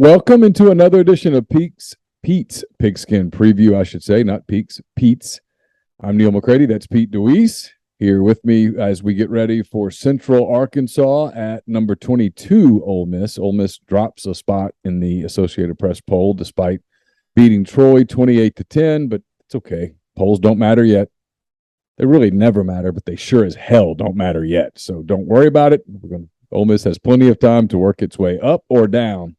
Welcome into another edition of Pete's Pigskin Preview, I should say, not Pete's. I'm Neil McCready. That's Pete DeWeese here with me as we get ready for Central Arkansas at number 22, Ole Miss. Ole Miss drops a spot in the Associated Press poll despite beating Troy 28-10, but it's okay. Polls don't matter yet. They really never matter, but they sure as hell don't matter yet. So don't worry about it. Ole Miss has plenty of time to work its way up or down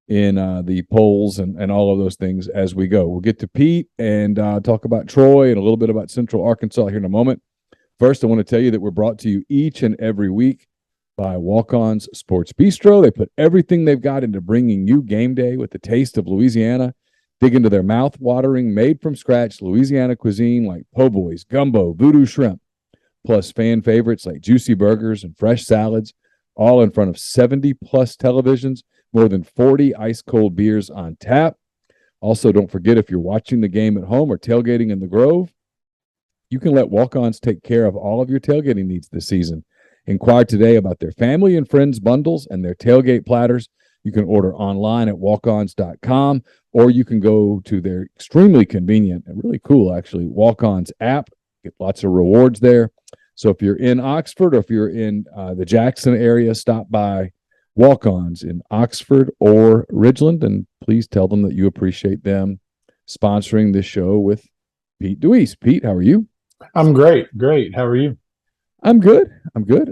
in the polls and all of those things as we go. We'll get to Pete and talk about Troy and a little bit about Central Arkansas here in a moment. First, I want to tell you that we're brought to you each and every week by Walk-On's Sports Bistro. They put everything they've got into bringing you game day with the taste of Louisiana. Dig into their mouth-watering, made-from-scratch Louisiana cuisine like po' boys, gumbo, voodoo shrimp, plus fan favorites like juicy burgers and fresh salads, all in front of 70-plus televisions, more than 40 ice-cold beers on tap. Also, don't forget, if you're watching the game at home or tailgating in the Grove, you can let Walk-Ons take care of all of your tailgating needs this season. Inquire today about their family and friends bundles and their tailgate platters. You can order online at walkons.com, or you can go to their extremely convenient and really cool, actually, Walk-Ons app. Get lots of rewards there. So if you're in Oxford or if you're in the Jackson area, stop by Walk-Ons in Oxford or Ridgeland, and please tell them that you appreciate them sponsoring this show with Pete DeWeese. Pete, how are you? I'm great. How are you? I'm good.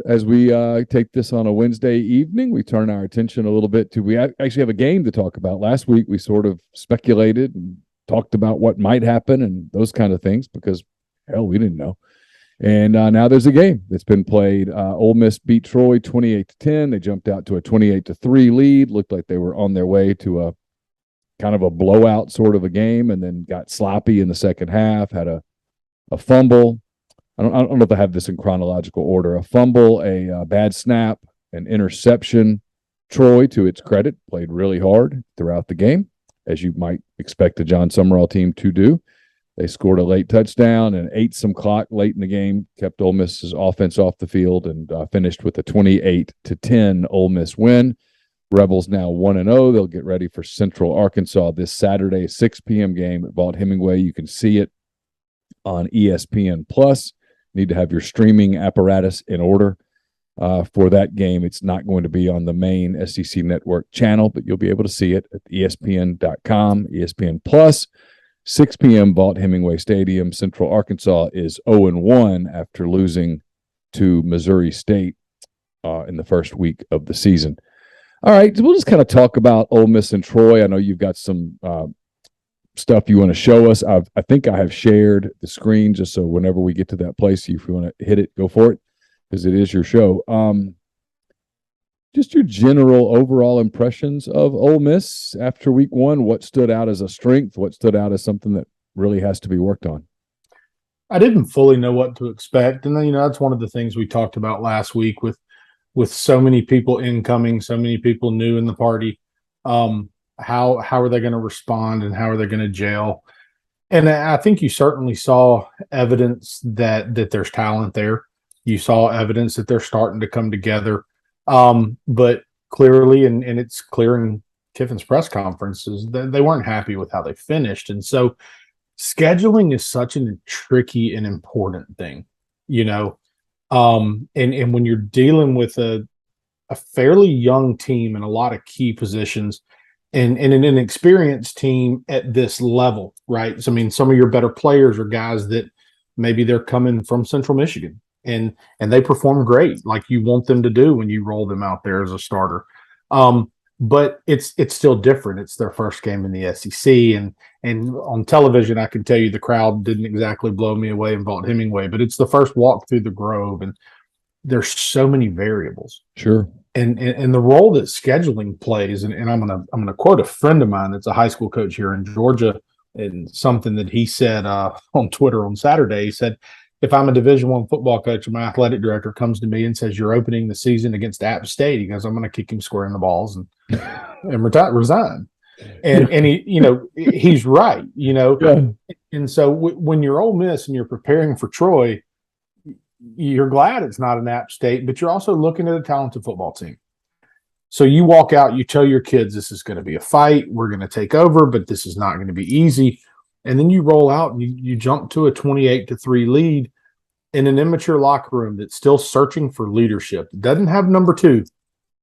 As we take this on a Wednesday evening, we turn our attention a little bit to, we actually have a game to talk about. Last week, we sort of speculated and talked about what might happen and those kind of things because, hell, we didn't know. And now there's a game that's been played. Ole Miss beat Troy 28-10. They jumped out to a 28-3 lead. Looked like they were on their way to a kind of a blowout sort of a game, and then got sloppy in the second half. Had a fumble. I don't know if I have this in chronological order. A fumble, a bad snap, an interception. Troy, to its credit, played really hard throughout the game, as you might expect the John Summerall team to do. They scored a late touchdown and ate some clock late in the game, kept Ole Miss's offense off the field, and finished with a 28-10 Ole Miss win. Rebels now 1-0. They'll get ready for Central Arkansas this Saturday, 6 p.m. game at Vaught-Hemingway. You can see it on ESPN+. Need to have your streaming apparatus in order for that game. It's not going to be on the main SEC network channel, but you'll be able to see it at ESPN.com, ESPN+. 6 p.m. Vaught-Hemingway Stadium. Central Arkansas is 0-1 after losing to Missouri State in the first week of the season. All right, we'll just kind of talk about Ole Miss and Troy. I know you've got some stuff you want to show us. I think I have shared the screen just so whenever we get to that place, if you want to hit it, go for it, because it is your show. Just your general overall impressions of Ole Miss after week one. What stood out as a strength? What stood out as something that really has to be worked on? I didn't fully know what to expect. And then, that's one of the things we talked about last week with so many people incoming, so many people new in the party. How are they going to respond and how are they going to gel? And I think you certainly saw evidence that there's talent there. You saw evidence that they're starting to come together. But clearly, and it's clear in Kiffin's press conferences, that they weren't happy with how they finished. And so scheduling is such a tricky and important thing, and when you're dealing with a fairly young team in a lot of key positions and an inexperienced team at this level, right? So, I mean, some of your better players are guys that maybe they're coming from Central Michigan. And they perform great, like you want them to do when you roll them out there as a starter. But it's still different. It's their first game in the SEC, and on television, I can tell you the crowd didn't exactly blow me away in Vaught-Hemingway, but it's the first walk through the Grove, and there's so many variables. Sure. And the role that scheduling plays, and I'm gonna quote a friend of mine that's a high school coach here in Georgia, and something that he said on Twitter on Saturday. He said, if I'm a Division I football coach and my athletic director comes to me and says, you're opening the season against App State, he goes, I'm going to kick him square in the balls and resign. And he's right, Yeah. And so when you're Ole Miss and you're preparing for Troy, you're glad it's not an App State, but you're also looking at a talented football team. So you walk out, you tell your kids this is going to be a fight, we're going to take over, but this is not going to be easy. And then you roll out and you jump to a 28-3 lead in an immature locker room that's still searching for leadership. It doesn't have number two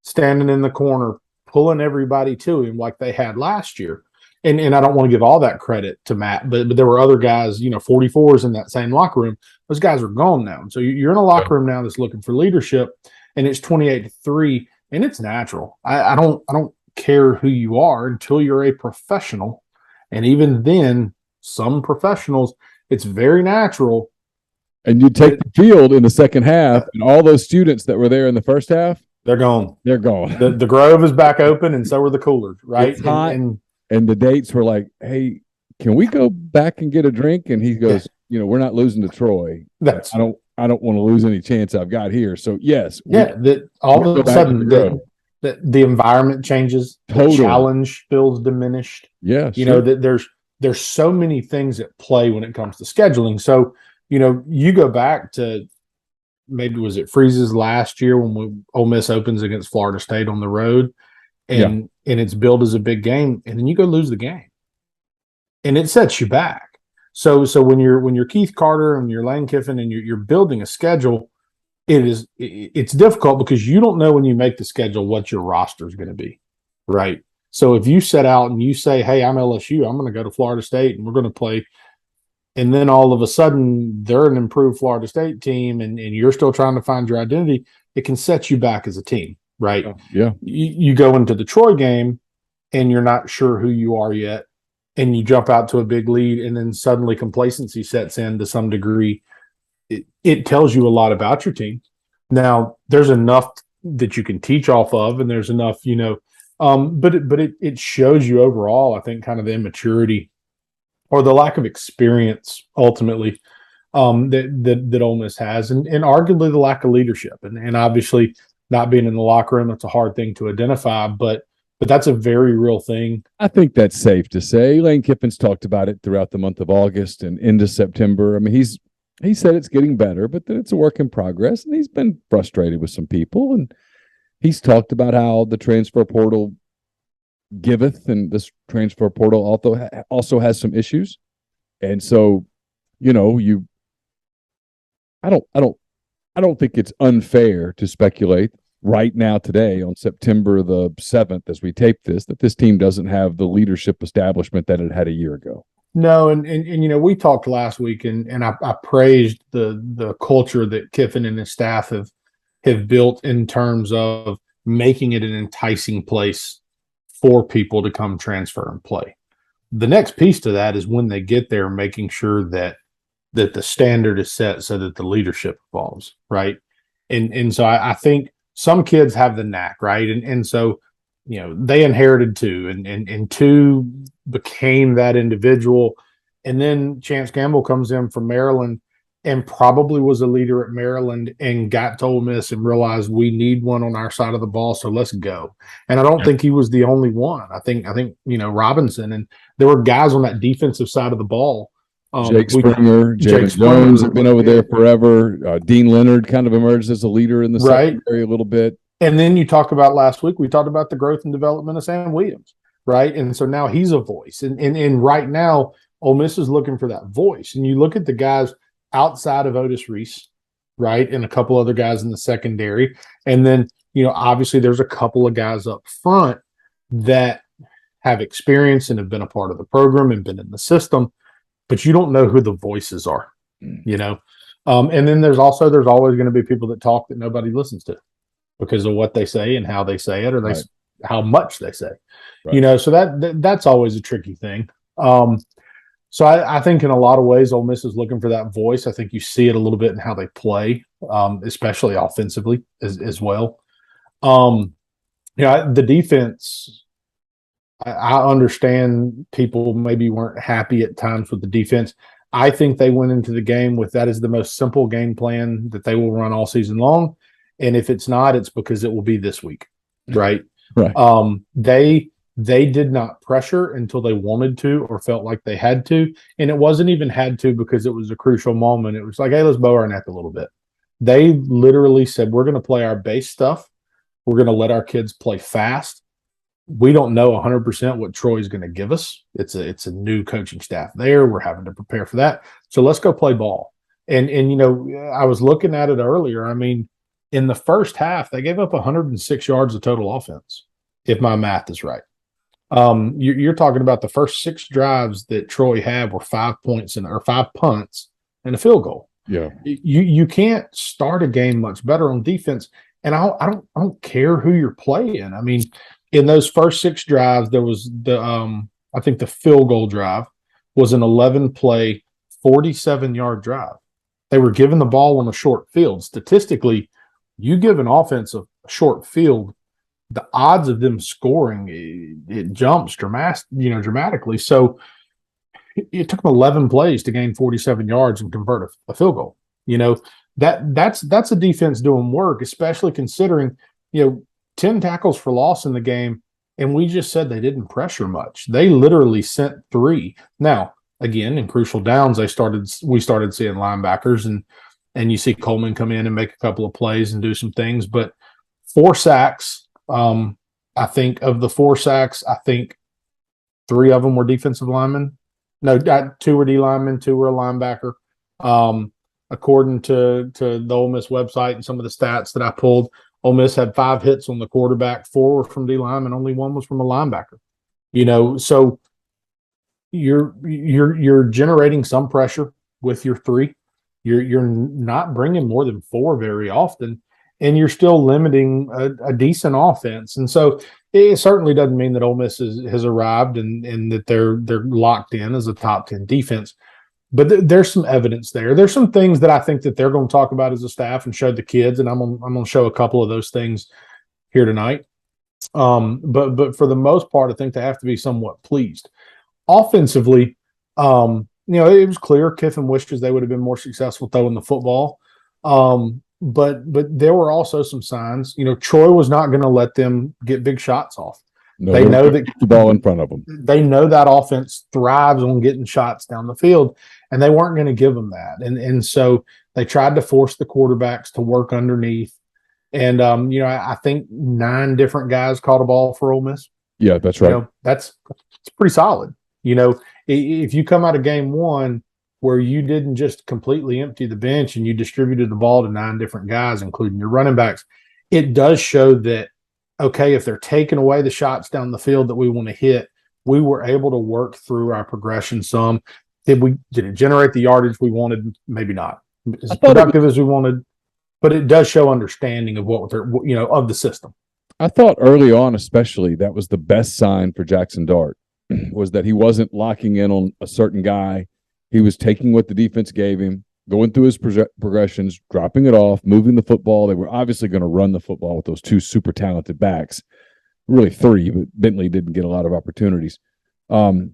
standing in the corner, pulling everybody to him like they had last year. And I don't want to give all that credit to Matt, but there were other guys, 44s in that same locker room. Those guys are gone now. And so you're in a locker room now that's looking for leadership, and it's 28-3, and it's natural. I don't care who you are until you're a professional. And even then, some professionals, it's very natural. And you take the field in the second half, and all those students that were there in the first half, they're gone. They're gone. The Grove is back open, and so are the coolers, right? It's hot, and the dates were like, hey, can we go back and get a drink? And he goes, we're not losing to Troy. I don't want to lose any chance I've got here. So yes. All of a sudden the environment changes. Totally. The challenge feels diminished. Yeah. That there's so many things at play when it comes to scheduling. So, you go back to maybe was it Freeze's last year when Ole Miss opens against Florida State on the road, and it's billed as a big game, and then you go lose the game, and it sets you back. So when you're Keith Carter and you're Lane Kiffin and you're building a schedule, it's difficult because you don't know when you make the schedule what your roster is going to be, right? So if you set out and you say, hey, I'm LSU, I'm going to go to Florida State and we're going to play, and then all of a sudden they're an improved Florida State team and you're still trying to find your identity, it can set you back as a team, right? Yeah. You go into the Troy game and you're not sure who you are yet, and you jump out to a big lead, and then suddenly complacency sets in to some degree. It tells you a lot about your team. Now, there's enough that you can teach off of, and there's enough, but it shows you overall, I think, kind of the immaturity or the lack of experience ultimately that Ole Miss has, and arguably the lack of leadership. And obviously not being in the locker room, it's a hard thing to identify, but that's a very real thing. I think that's safe to say. Lane Kiffin's talked about it throughout the month of August and into September. I mean, he said it's getting better, but that it's a work in progress, and he's been frustrated with some people, and he's talked about how the transfer portal giveth, and this transfer portal also has some issues. And so, I don't think it's unfair to speculate right now today on September the 7th as we tape this, that this team doesn't have the leadership establishment that it had a year ago. No, and we talked last week, and I praised the culture that Kiffin and his staff have built in terms of making it an enticing place for people to come transfer and play. The next piece to that is when they get there, making sure that the standard is set so that the leadership evolves, right? And so I think some kids have the knack, right? And so, they inherited two, and two became that individual. And then Chance Campbell comes in from Maryland and probably was a leader at Maryland and got to Ole Miss and realized we need one on our side of the ball, so let's go. And I don't think he was the only one. I think Robinson, and there were guys on that defensive side of the ball. Jake Springer, Jalen Jones have been over there forever. Dean Leonard kind of emerged as a leader in the secondary a little bit. And then you talk about last week, we talked about the growth and development of Sam Williams, right? And so now he's a voice. And right now, Ole Miss is looking for that voice. And you look at the guys outside of Otis Reese, right, and a couple other guys in the secondary. And then, obviously there's a couple of guys up front that have experience and have been a part of the program and been in the system, but you don't know who the voices are, And then there's always going to be people that talk that nobody listens to because of what they say and how they say it, or how much they say, right. So that's always a tricky thing. So I think in a lot of ways, Ole Miss is looking for that voice. I think you see it a little bit in how they play, especially offensively as well. The defense, I understand people maybe weren't happy at times with the defense. I think they went into the game with that is the most simple game plan that they will run all season long. And if it's not, it's because it will be this week, right? Right. They did not pressure until they wanted to or felt like they had to. And it wasn't even had to because it was a crucial moment. It was like, hey, let's bow our neck a little bit. They literally said, we're going to play our base stuff We're going to let our kids play fast. We don't know 100% what Troy's going to give us. It's a new coaching staff there. We're having to prepare for that. So let's go play ball. And I was looking at it earlier. I mean, in the first half, they gave up 106 yards of total offense, if my math is right. You're talking about the first 6 drives that Troy had were 5 points or 5 punts and a field goal. Yeah. You can't start a game much better on defense. And I don't care who you're playing. I mean, in those first 6 drives, there was I think the field goal drive was an 11-play, 47-yard drive. They were given the ball on a short field. Statistically, you give an offense a short field, the odds of them scoring it jumps dramatically. So it took them 11 plays to gain 47 yards and convert a field goal. That's a defense doing work, especially considering 10 tackles for loss in the game, and we just said they didn't pressure much. They literally sent 3. Now, again, in crucial downs, we started seeing linebackers, and you see Coleman come in and make a couple of plays and do some things. But 4 sacks, I think of the 4 sacks, I think 3 of them were defensive linemen. No, 2 were D linemen, 2 were a linebacker. According to the Ole Miss website and some of the stats that I pulled, Ole Miss had 5 hits on the quarterback, 4 were from D line, and only 1 was from a linebacker. So you're generating some pressure with your 3. You're not bringing more than 4 very often, and you're still limiting a decent offense. And so it certainly doesn't mean that Ole Miss has arrived and that they're locked in as a top 10 defense. But there's some evidence there. There's some things that I think that they're going to talk about as a staff and show the kids, and I'm going to show a couple of those things here tonight. But for the most part, I think they have to be somewhat pleased. Offensively, it was clear Kiffin wishes they would have been more successful throwing the football. But there were also some signs. Troy was not going to let them get big shots off. No, they know that the ball in front of them. They know that offense thrives on getting shots down the field, and they weren't going to give them that. And so they tried to force the quarterbacks to work underneath. And I think 9 different guys caught a ball for Ole Miss. Yeah, that's right. It's pretty solid. If you come out of game 1 where you didn't just completely empty the bench and you distributed the ball to 9 different guys, including your running backs, it does show that, okay, if they're taking away the shots down the field that we want to hit, we were able to work through our progression some. Did it generate the yardage we wanted? Maybe not. As productive as we wanted, but it does show understanding of what they're, of the system. I thought early on, especially, that was the best sign for Jackson Dart, was that he wasn't locking in on a certain guy. He was taking what the defense gave him, going through his progressions, dropping it off, moving the football. They were obviously going to run the football with those 2 super talented backs. Really 3, but Bentley didn't get a lot of opportunities. But,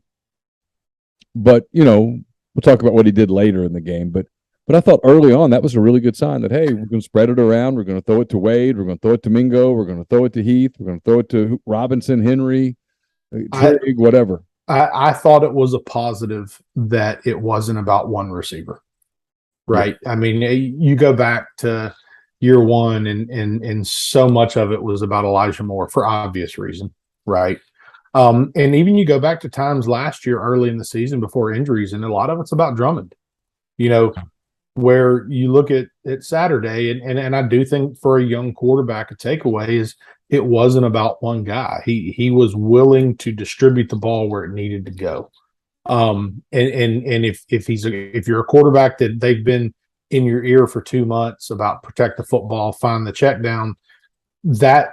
we'll talk about what he did later in the game. But I thought early on that was a really good sign that, hey, we're going to spread it around. We're going to throw it to Wade. We're going to throw it to Mingo. We're going to throw it to Heath. We're going to throw it to Robinson, Henry, Trig, whatever. I thought it was a positive that it wasn't about one receiver. Right. Yeah. I mean, you go back to year 1 and so much of it was about Elijah Moore for obvious reason. Right. And even you go back to times last year, early in the season before injuries, and a lot of it's about Drummond, where you look at Saturday and I do think for a young quarterback, a takeaway is it wasn't about one guy. He was willing to distribute the ball where it needed to go. And if you're a quarterback that they've been in your ear for 2 months about protect the football, find the check down, that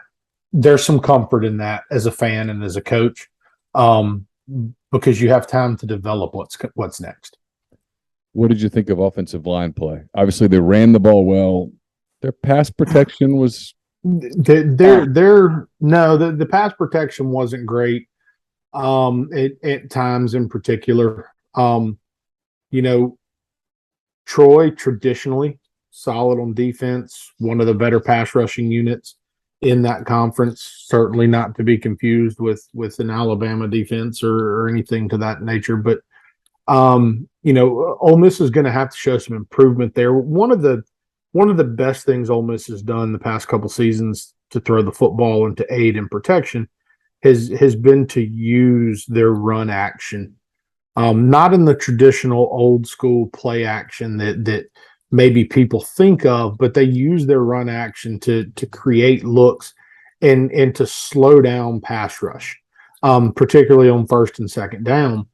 there's some comfort in that as a fan and as a coach, because you have time to develop what's next. What did you think of offensive line play? Obviously, they ran the ball well. Their pass protection was the pass protection wasn't great. At times in particular, Troy traditionally solid on defense, one of the better pass rushing units in that conference, certainly not to be confused with an Alabama defense or anything to that nature. But, Ole Miss is going to have to show some improvement there. One of the best things Ole Miss has done the past couple seasons to throw the football and to aid in protection has been to use their run action, not in the traditional old school play action that maybe people think of, but they use their run action to create looks and to slow down pass rush, particularly on first and second down.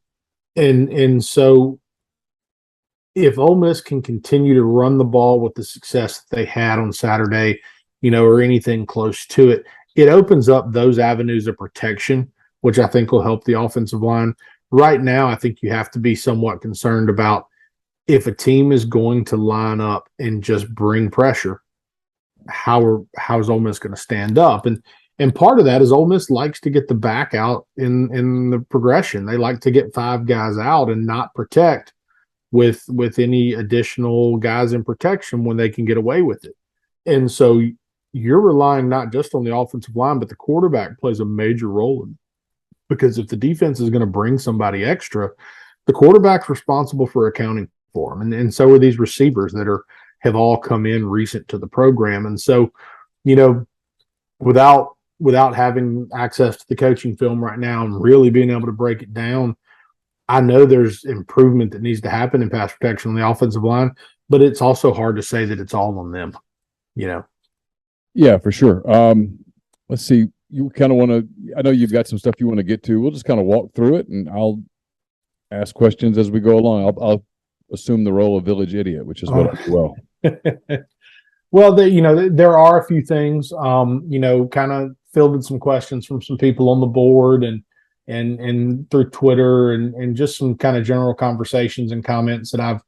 And so if Ole Miss can continue to run the ball with the success that they had on Saturday, or anything close to it, it opens up those avenues of protection, which I think will help the offensive line. Right now, I think you have to be somewhat concerned about if a team is going to line up and just bring pressure, how is Ole Miss going to stand up? And part of that is Ole Miss likes to get the back out in the progression. They like to get 5 guys out and not protect with any additional guys in protection when they can get away with it. And so you're relying not just on the offensive line, but the quarterback plays a major role in it. Because if the defense is going to bring somebody extra, the quarterback's responsible for accounting for them. And so are these receivers that have all come in recent to the program. And so, without having access to the coaching film right now and really being able to break it down, I know there's improvement that needs to happen in pass protection on the offensive line, but it's also hard to say that it's all on them, Yeah, for sure. Let's see. You kind of want to, I know you've got some stuff you want to get to. We'll just kind of walk through it and I'll ask questions as we go along. I'll assume the role of village idiot, which is what I do well. Well, there are a few things, kind of fielded some questions from some people on the board and through Twitter and just some kind of general conversations and comments that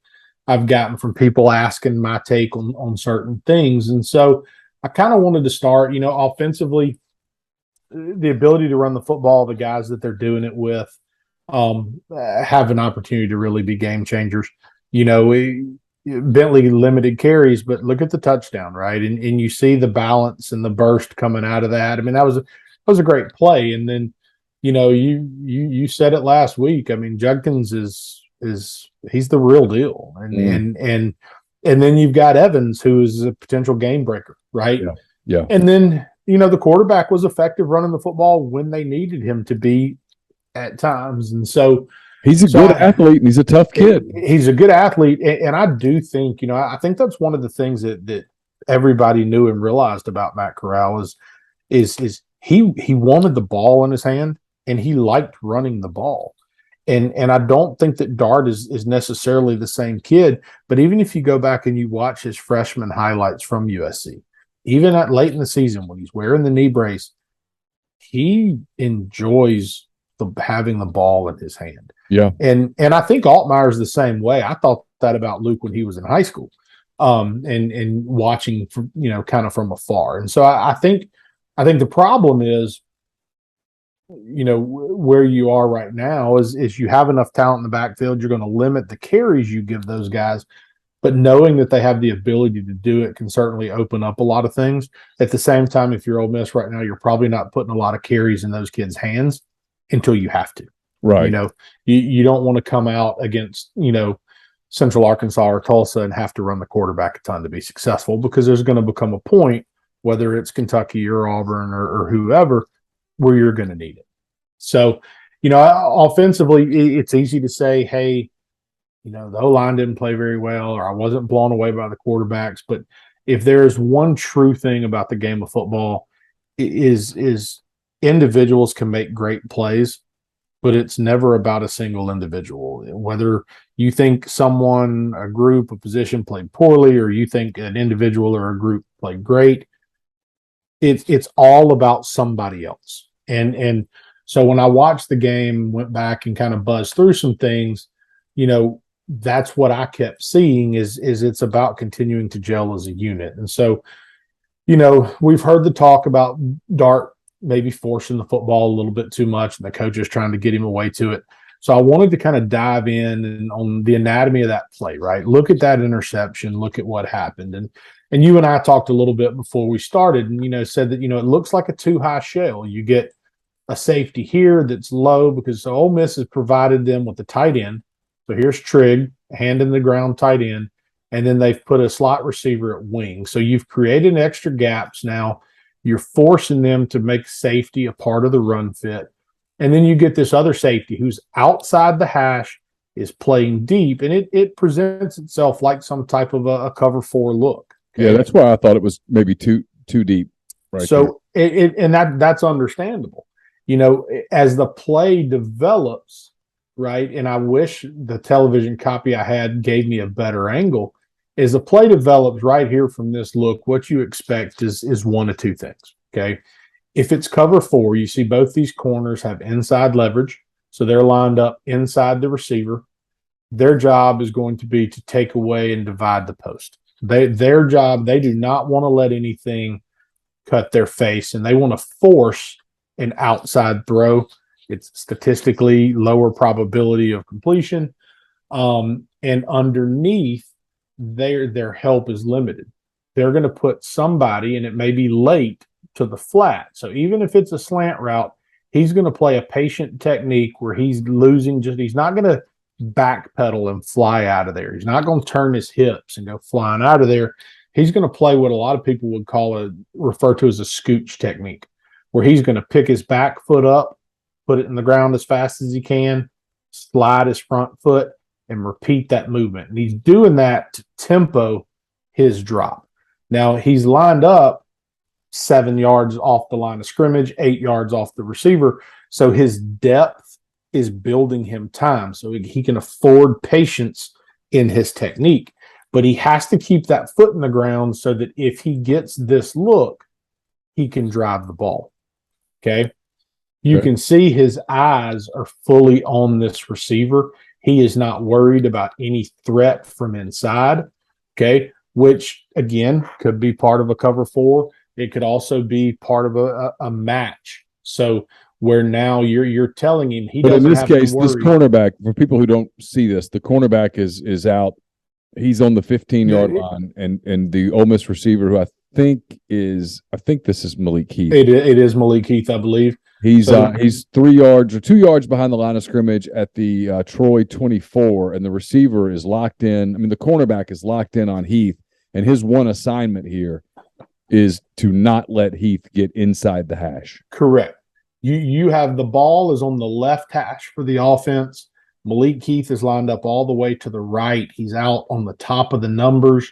I've gotten from people asking my take on certain things. And so I kind of wanted to start, offensively, the ability to run the football, the guys that they're doing it with, have an opportunity to really be game changers. Bentley limited carries, but look at the touchdown, right? And you see the balance and the burst coming out of that. I mean, that was a great play. And then, you said it last week. I mean, Judkins he's the real deal. And then you've got Evans, who is a potential game breaker, right? Yeah. And then, the quarterback was effective running the football when they needed him to be at times. And so he's a good athlete and he's a tough kid. He's a good athlete. And I do think, I think that's one of the things that everybody knew and realized about Matt Corral is he wanted the ball in his hand and he liked running the ball. And I don't think that Dart is necessarily the same kid, but even if you go back and you watch his freshman highlights from USC, even at late in the season when he's wearing the knee brace, he enjoys having the ball in his hand. Yeah. And I think Altmaier's the same way. I thought that about Luke when he was in high school, and watching from, kind of from afar. And so I think the problem is, where you are right now is you have enough talent in the backfield. You're going to limit the carries you give those guys, but knowing that they have the ability to do it can certainly open up a lot of things. At the same time, if you're Ole Miss right now, you're probably not putting a lot of carries in those kids' hands until you have to. Right. You don't want to come out against, Central Arkansas or Tulsa and have to run the quarterback a ton to be successful, because there's going to become a point, whether it's Kentucky or Auburn or whoever, where you're going to need it. So, offensively, it's easy to say, hey, the O-line didn't play very well, or I wasn't blown away by the quarterbacks. But if there's one true thing about the game of football, is individuals can make great plays, but it's never about a single individual. Whether you think someone, a group, a position played poorly, or you think an individual or a group played great, it's all about somebody else. And so when I watched the game, went back and kind of buzzed through some things, that's what I kept seeing is it's about continuing to gel as a unit. And so, we've heard the talk about Dart maybe forcing the football a little bit too much and the coaches trying to get him away to it. So I wanted to kind of dive in on the anatomy of that play, right? Look at that interception, look at what happened. And you and I talked a little bit before we started and, said that, it looks like a too high shell. You get a safety here that's low because Ole Miss has provided them with the tight end. So here's Trigg, hand in the ground tight end, and then they've put a slot receiver at wing. So you've created extra gaps now. You're forcing them to make safety a part of the run fit. And then you get this other safety who's outside the hash, is playing deep, and it presents itself like some type of a cover 4 look. Okay? Yeah, that's why I thought it was maybe too deep. Right. So that's understandable. As the play develops, right? And I wish the television copy I had gave me a better angle. As the play develops right here from this look, what you expect is one of two things. Okay. If it's cover 4, you see both these corners have inside leverage. So they're lined up inside the receiver. Their job is going to be to take away and divide the post. Their job, they do not want to let anything cut their face, and they want to force an outside throw. It's statistically lower probability of completion. And underneath, their help is limited. They're going to put somebody, and it may be late, to the flat. So even if it's a slant route, he's going to play a patient technique where he's not going to backpedal and fly out of there. He's not going to turn his hips and go flying out of there. He's going to play what a lot of people would refer to as a scooch technique, where he's going to pick his back foot up, put it in the ground as fast as he can, slide his front foot, and repeat that movement. And he's doing that to tempo his drop. Now, he's lined up 7 yards off the line of scrimmage, 8 yards off the receiver. So his depth is building him time. So he can afford patience in his technique. But he has to keep that foot in the ground so that if he gets this look, he can drive the ball. Okay. You can see his eyes are fully on this receiver. He is not worried about any threat from inside. Okay. Which, again, could be part of a cover 4. It could also be part of a match. So where now you're telling him he doesn't have to worry. But in this case, this cornerback, for people who don't see this, the cornerback is out. He's on the 15-yard line, and the Ole Miss receiver, who I think this is Malik Heath. It is Malik Heath, I believe. He's 3 yards or 2 yards behind the line of scrimmage at the Troy 24, and the receiver is locked in. I mean, the cornerback is locked in on Heath, and his one assignment here is to not let Heath get inside the hash. Correct. You have the ball is on the left hash for the offense. Malik Heath is lined up all the way to the right. He's out on the top of the numbers.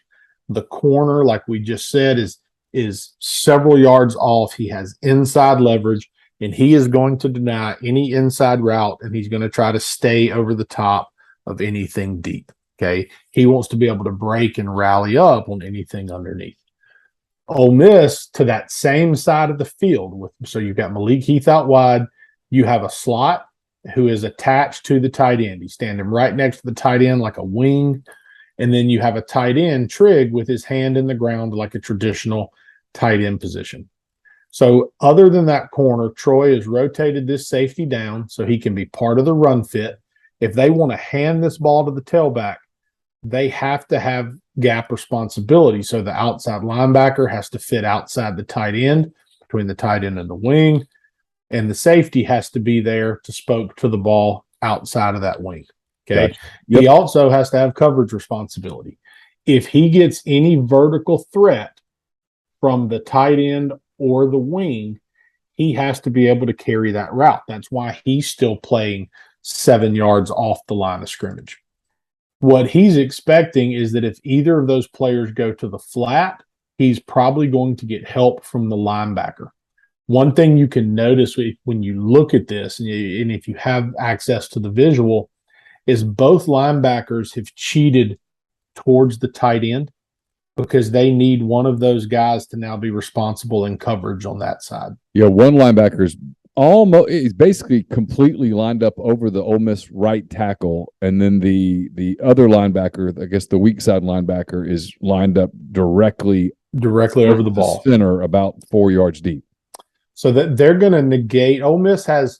The corner, like we just said, is several yards off. He has inside leverage, and he is going to deny any inside route, and he's going to try to stay over the top of anything deep. Okay. He wants to be able to break and rally up on anything underneath. Ole Miss to that same side of the field. So you've got Malik Heath out wide. You have a slot who is attached to the tight end. He's standing right next to the tight end like a wing. And then you have a tight end, Trigg, with his hand in the ground like a traditional tight end position. So other than that corner, Troy has rotated this safety down so he can be part of the run fit. If they want to hand this ball to the tailback, they have to have gap responsibility. So the outside linebacker has to fit outside the tight end, between the tight end and the wing, and the safety has to be there to spoke to the ball outside of that wing. Okay. Gotcha. Yep. He also has to have coverage responsibility. If he gets any vertical threat from the tight end or the wing, he has to be able to carry that route. That's why he's still playing 7 yards off the line of scrimmage. What he's expecting is that if either of those players go to the flat, he's probably going to get help from the linebacker. One thing you can notice when you look at this, and if you have access to the visual, is both linebackers have cheated towards the tight end because they need one of those guys to now be responsible in coverage on that side. Yeah, one linebacker is basically completely lined up over the Ole Miss right tackle, and then the other linebacker, I guess the weak side linebacker, is lined up directly over the ball center, about 4 yards deep. So that they're going to negate. Ole Miss has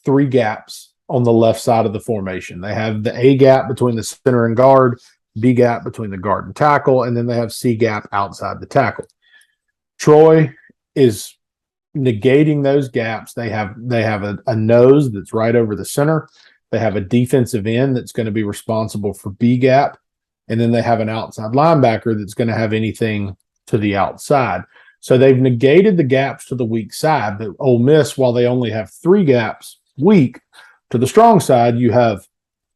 3 gaps on the left side of the formation. They have the A gap between the center and guard, B gap between the guard and tackle, and then they have C gap outside the tackle. Troy is negating those gaps. They have a nose that's right over the center. They have a defensive end that's going to be responsible for B gap, and then they have an outside linebacker that's going to have anything to the outside. So they've negated the gaps to the weak side. But Ole Miss, while they only have 3 gaps weak, to the strong side, you have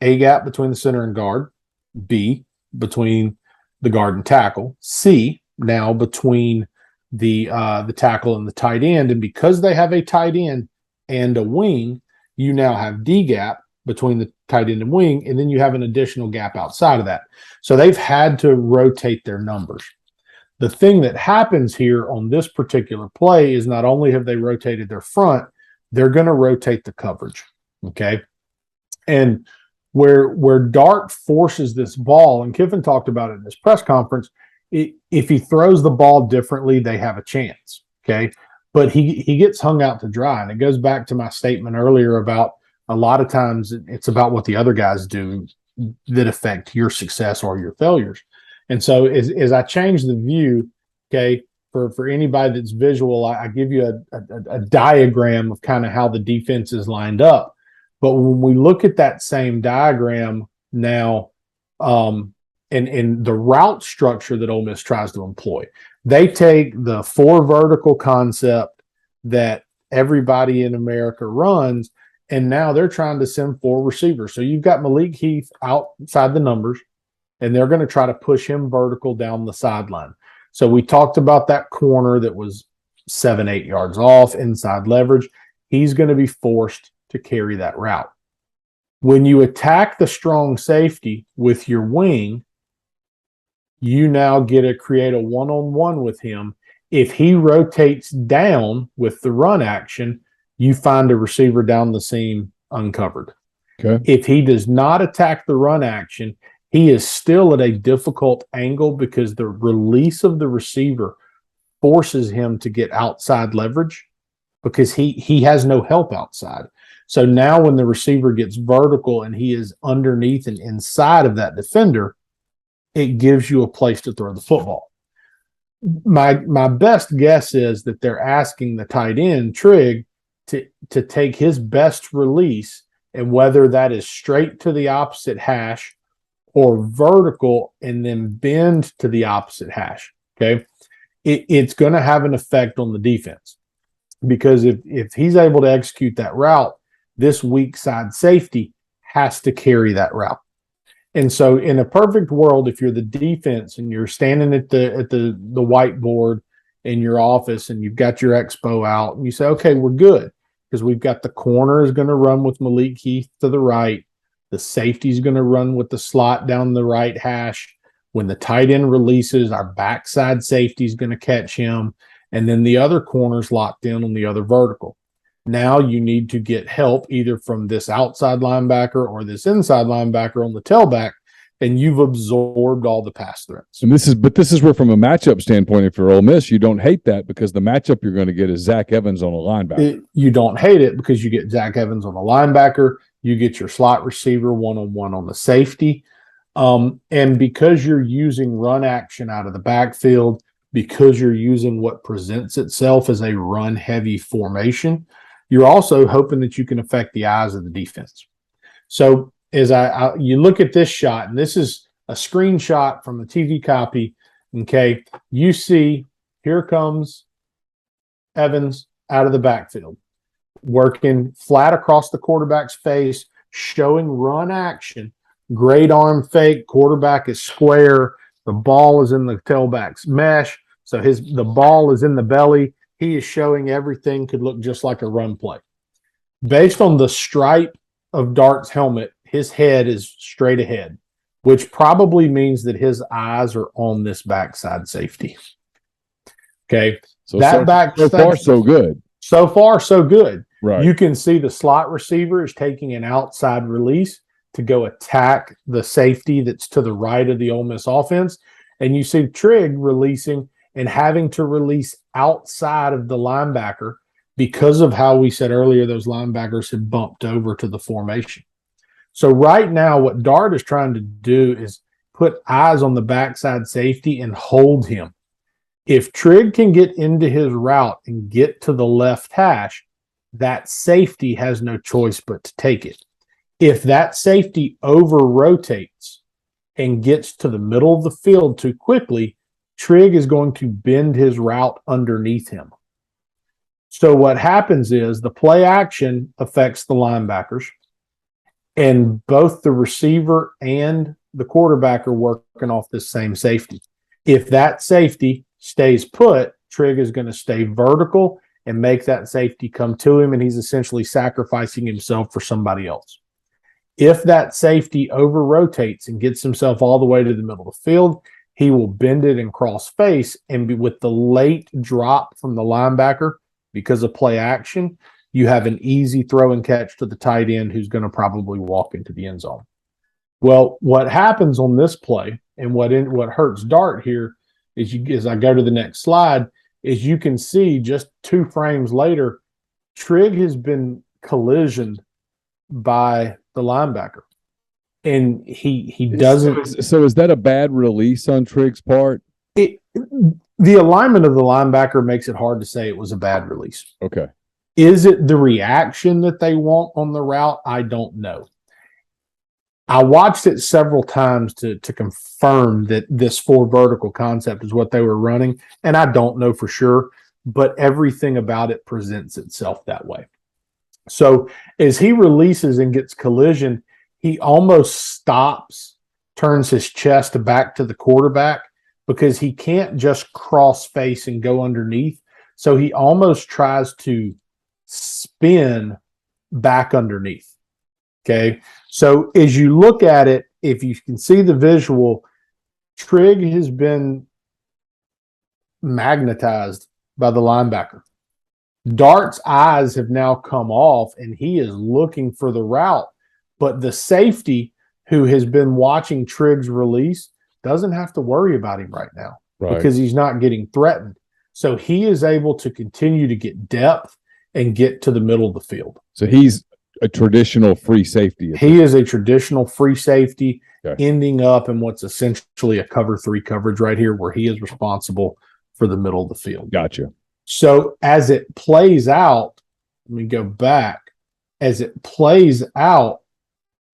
A gap between the center and guard, B between the guard and tackle, C now between the tackle and the tight end. And because they have a tight end and a wing, you now have D gap between the tight end and wing, and then you have an additional gap outside of that. So they've had to rotate their numbers. The thing that happens here on this particular play is not only have they rotated their front, they're going to rotate the coverage. Okay. And where Dart forces this ball, and Kiffin talked about it in his press conference, if he throws the ball differently, they have a chance. Okay. But he gets hung out to dry. And it goes back to my statement earlier about a lot of times it's about what the other guys do that affect your success or your failures. And so as I change the view, okay, for anybody that's visual, I give you a diagram of kind of how the defense is lined up. But when we look at that same diagram now, and the route structure that Ole Miss tries to employ, they take the 4 vertical concept that everybody in America runs, and now they're trying to send 4 receivers. So you've got Malik Heath outside the numbers, and they're going to try to push him vertical down the sideline. So we talked about that corner that was 7-8 yards off, inside leverage. He's going to be forced to carry that route. When you attack the strong safety with your wing, you now get to create a one-on-one with him. If he rotates down with the run action, you find a receiver down the seam uncovered. Okay. If he does not attack the run action, he is still at a difficult angle because the release of the receiver forces him to get outside leverage because he has no help outside. So now when the receiver gets vertical and he is underneath and inside of that defender, it gives you a place to throw the football. My best guess is that they're asking the tight end, Trigg, to take his best release, and whether that is straight to the opposite hash or vertical and then bend to the opposite hash. Okay. It's going to have an effect on the defense because if he's able to execute that route, this weak side safety has to carry that route. And so in a perfect world, if you're the defense and you're standing at the whiteboard in your office and you've got your expo out and you say, okay, we're good because we've got the corner is going to run with Malik Heath to the right. The safety is going to run with the slot down the right hash. When the tight end releases, our backside safety is going to catch him. And then the other corner's locked in on the other vertical. Now you need to get help either from this outside linebacker or this inside linebacker on the tailback, and you've absorbed all the pass threats. And this is where, from a matchup standpoint, if you're Ole Miss, you don't hate that because the matchup you're going to get is Zach Evans on a linebacker. You don't hate it because you get Zach Evans on a linebacker. You get your slot receiver one-on-one on the safety. And because you're using run action out of the backfield, because you're using what presents itself as a run-heavy formation, you're also hoping that you can affect the eyes of the defense. So as you look at this shot, and this is a screenshot from the TV copy, okay, you see here comes Evans out of the backfield, working flat across the quarterback's face, showing run action, great arm fake, quarterback is square, the ball is in the tailback's mesh, so the ball is in the belly. He is showing everything could look just like a run play. Based on the stripe of Dart's helmet, his head is straight ahead, which probably means that his eyes are on this backside safety. Okay. So far, so good. So far, so good. Right. You can see the slot receiver is taking an outside release to go attack the safety that's to the right of the Ole Miss offense. And you see Trigg releasing and having to release outside of the linebacker because of how we said earlier those linebackers had bumped over to the formation. So right now what Dart is trying to do is put eyes on the backside safety and hold him. If Trigg can get into his route and get to the left hash, that safety has no choice but to take it. If that safety over rotates and gets to the middle of the field too quickly, Trigg is going to bend his route underneath him. So what happens is the play action affects the linebackers, and both the receiver and the quarterback are working off this same safety. If that safety stays put, Trigg is going to stay vertical and make that safety come to him, and he's essentially sacrificing himself for somebody else. If that safety over rotates and gets himself all the way to the middle of the field, he will bend it and cross face, and with the late drop from the linebacker because of play action, you have an easy throw and catch to the tight end who's going to probably walk into the end zone. Well, what happens on this play, and what hurts Dart here is, as I go to the next slide, is you can see just 2 frames later, Trigg has been collisioned by the linebacker, and he doesn't. So is that a bad release on Trigg's part? The alignment of the linebacker makes it hard to say it was a bad release. Okay. Is it the reaction that they want on the route? I don't know. I watched it several times to confirm that this 4 vertical concept is what they were running, and I don't know for sure, but everything about it presents itself that way. So as he releases and gets collision, he almost stops, turns his chest back to the quarterback, because he can't just cross face and go underneath. So he almost tries to spin back underneath. Okay. So as you look at it, if you can see the visual, Trigg has been magnetized by the linebacker. Dart's eyes have now come off, and he is looking for the route. But the safety, who has been watching Trigg's release, doesn't have to worry about him right now, because he's not getting threatened. So he is able to continue to get depth and get to the middle of the field. So he's a traditional free safety. He is a traditional free safety, ending up in what's essentially a cover 3 coverage right here, where he is responsible for the middle of the field. Gotcha. So as it plays out, let me go back. As it plays out,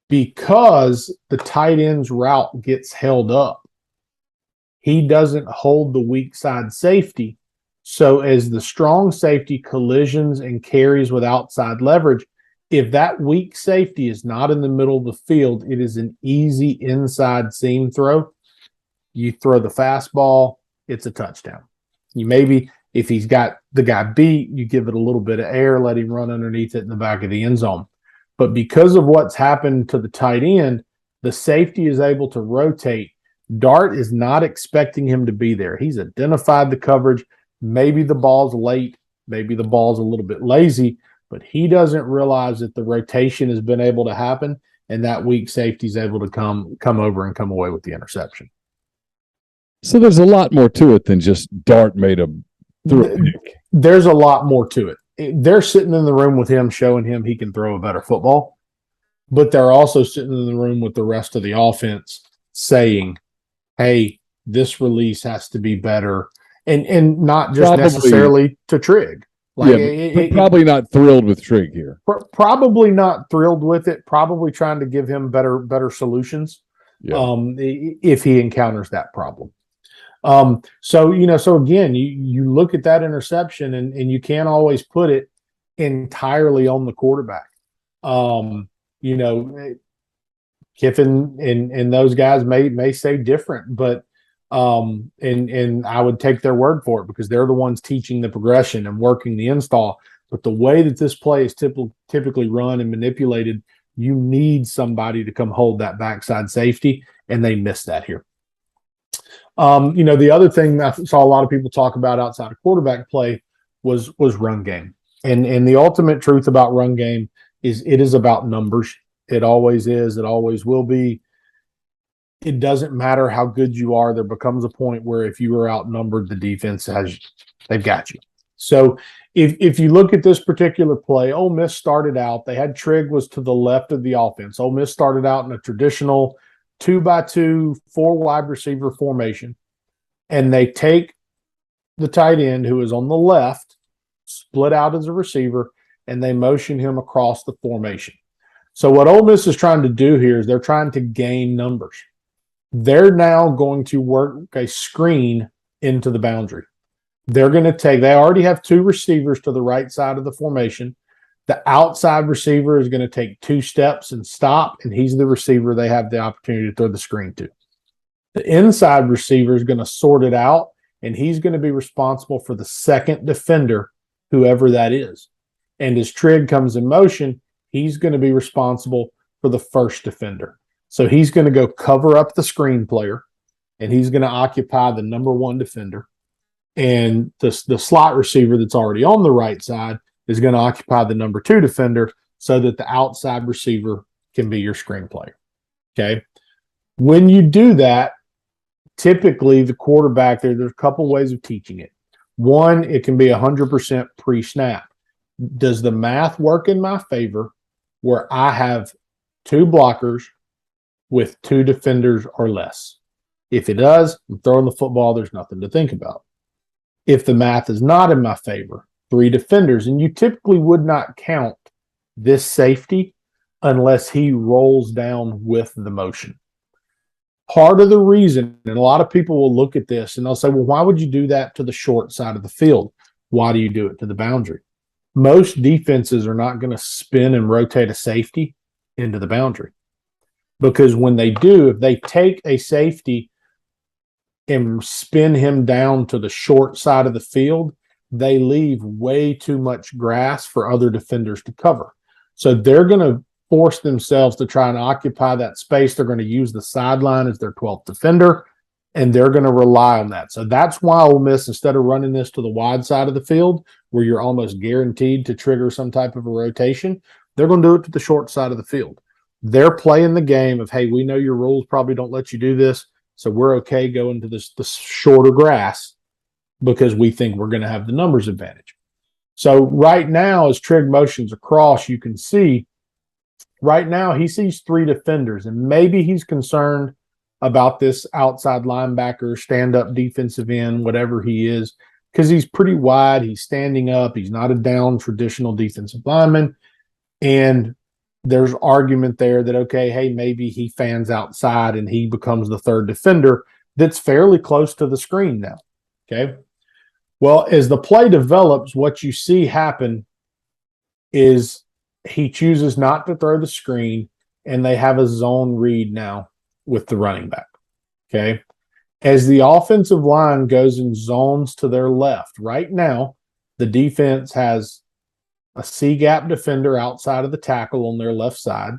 because the tight end's route gets held up, he doesn't hold the weak side safety. So as the strong safety collisions and carries with outside leverage, if that weak safety is not in the middle of the field, it is an easy inside seam throw. You throw the fastball, it's a touchdown. You maybe, if he's got the guy beat, you give it a little bit of air, let him run underneath it in the back of the end zone. But because of what's happened to the tight end, the safety is able to rotate. Dart is not expecting him to be there. He's identified the coverage. Maybe the ball's late. Maybe the ball's a little bit lazy, but he doesn't realize that the rotation has been able to happen, and that weak safety is able to come over and come away with the interception. So there's a lot more to it than just Dart made a pick. There's a lot more to it. They're sitting in the room with him, showing him he can throw a better football, but they're also sitting in the room with the rest of the offense saying, hey, this release has to be better, and not just necessarily to Trigg. Probably not thrilled with Trigg here. Probably not thrilled with it. Probably trying to give him better solutions if he encounters that problem. So again, you look at that interception, and you can't always put it entirely on the quarterback. Kiffin and those guys may say different, but and I would take their word for it, because they're the ones teaching the progression and working the install. But the way that this play is typically run and manipulated, you need somebody to come hold that backside safety, and they missed that here. The other thing I saw a lot of people talk about outside of quarterback play was run game. And the ultimate truth about run game is it is about numbers. It always is. It always will be. It doesn't matter how good you are. There becomes a point where if you are outnumbered, the defense they've got you. So if you look at this particular play, Ole Miss started out, they had Trigg was to the left of the offense. Ole Miss started out in a traditional 2-by-2, 4 wide receiver formation, and they take the tight end who is on the left, split out as a receiver, and they motion him across the formation. So what Ole Miss is trying to do here is they're trying to gain numbers. They're now going to work a screen into the boundary. They're going to they already have two receivers to the right side of the formation. The outside receiver is going to take 2 steps and stop, and he's the receiver they have the opportunity to throw the screen to. The inside receiver is going to sort it out, and he's going to be responsible for the second defender, whoever that is. And as Trig comes in motion, he's going to be responsible for the first defender. So he's going to go cover up the screen player, and he's going to occupy the number 1 defender. And the slot receiver that's already on the right side is going to occupy the number 2 defender so that the outside receiver can be your screen player. Okay. When you do that, typically the quarterback, there's a couple ways of teaching it. One, it can be 100% pre-snap. Does the math work in my favor where I have 2 blockers with 2 defenders or less? If it does, I'm throwing the football. There's nothing to think about. If the math is not in my favor, 3 defenders, and you typically would not count this safety unless he rolls down with the motion. Part of the reason, and a lot of people will look at this and they'll say, well, why would you do that to the short side of the field? Why do you do it to the boundary? Most defenses are not going to spin and rotate a safety into the boundary. Because when they do, if they take a safety and spin him down to the short side of the field, they leave way too much grass for other defenders to cover. So they're going to force themselves to try and occupy that space. They're going to use the sideline as their 12th defender, and they're going to rely on that. So that's why Ole Miss, instead of running this to the wide side of the field, where you're almost guaranteed to trigger some type of a rotation, they're going to do it to the short side of the field. They're playing the game of, hey, we know your rules probably don't let you do this, so we're okay going to the shorter grass because we think we're going to have the numbers advantage. So right now, as Trig motions across, you can see right now he sees 3 defenders, and maybe he's concerned about this outside linebacker, stand-up defensive end, whatever he is, because he's pretty wide. He's standing up. He's not a down traditional defensive lineman. And there's argument there that, okay, hey, maybe he fans outside and he becomes the 3rd defender that's fairly close to the screen now. Okay. Well, as the play develops, what you see happen is he chooses not to throw the screen, and they have a zone read now with the running back. Okay. As the offensive line goes in zones to their left, right now, the defense has a C-gap defender outside of the tackle on their left side.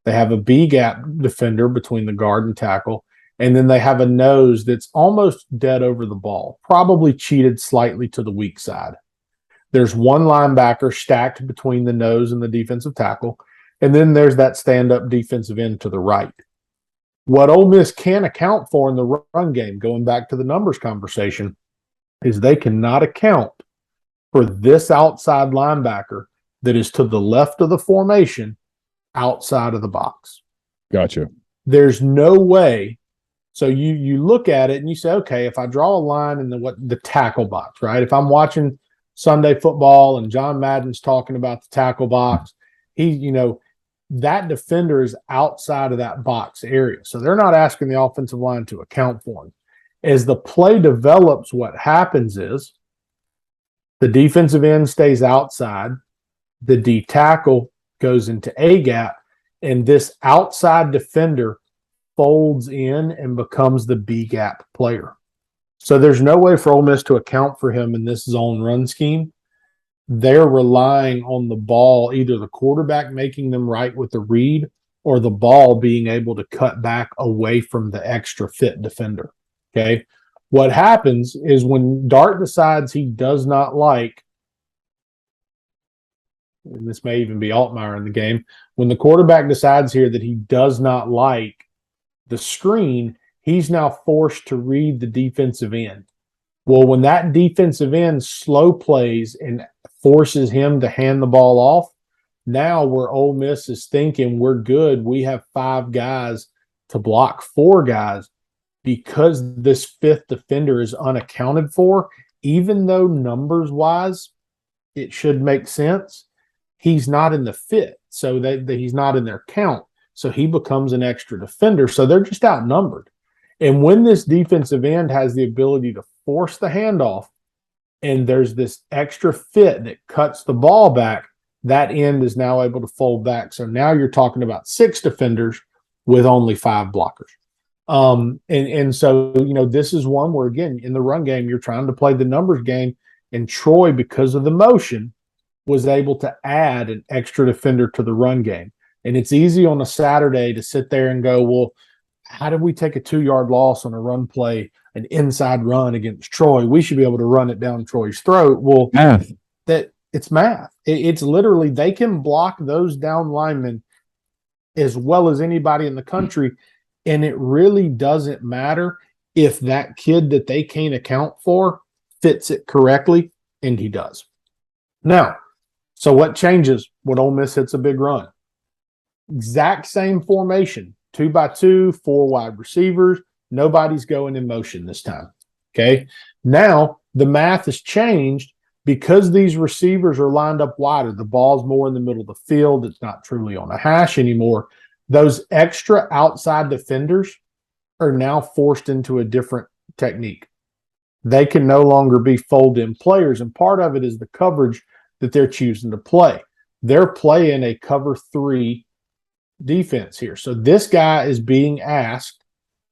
They have a B-gap defender between the guard and tackle. And then they have a nose that's almost dead over the ball, probably cheated slightly to the weak side. There's 1 linebacker stacked between the nose and the defensive tackle. And then there's that stand-up defensive end to the right. What Ole Miss can account for in the run game, going back to the numbers conversation, is they cannot account for this outside linebacker that is to the left of the formation outside of the box. Gotcha. There's no way. So you look at it and you say, okay, if I draw a line in the tackle box, right? If I'm watching Sunday football and John Madden's talking about the tackle box, that defender is outside of that box area. So they're not asking the offensive line to account for him. As the play develops, what happens is the defensive end stays outside, the D tackle goes into A gap, and this outside defender folds in and becomes the B gap player. So there's no way for Ole Miss to account for him in this zone run scheme. They're relying on the ball, either the quarterback making them right with the read or the ball being able to cut back away from the extra fit defender. Okay. What happens is when Dart decides he does not like, and this may even be Altmaier in the game, when the quarterback decides here that he does not like the screen, he's now forced to read the defensive end. Well, when that defensive end slow plays and forces him to hand the ball off, now where Ole Miss is thinking we're good, we have 5 guys to block 4 guys. Because this 5th defender is unaccounted for, even though numbers-wise it should make sense, he's not in the fit, so that he's not in their count. So he becomes an extra defender. So they're just outnumbered. And when this defensive end has the ability to force the handoff and there's this extra fit that cuts the ball back, that end is now able to fold back. So now you're talking about 6 defenders with only 5 blockers. And so, this is one where, again, in the run game, you're trying to play the numbers game. And Troy, because of the motion, was able to add an extra defender to the run game. And it's easy on a Saturday to sit there and go, well, how did we take a 2-yard loss on a run play, an inside run against Troy? We should be able to run it down Troy's throat. Well, math. It's math. It's literally, they can block those down linemen as well as anybody in the country. And it really doesn't matter if that kid that they can't account for fits it correctly, and he does. Now, so what changes when Ole Miss hits a big run? Exact same formation, 2x2, 4 wide receivers. Nobody's going in motion this time. Okay. Now the math has changed because these receivers are lined up wider. The ball's more in the middle of the field. It's not truly on a hash anymore. Those extra outside defenders are now forced into a different technique. They can no longer be fold-in players, and part of it is the coverage that they're choosing to play. They're playing a cover 3 defense here. So this guy is being asked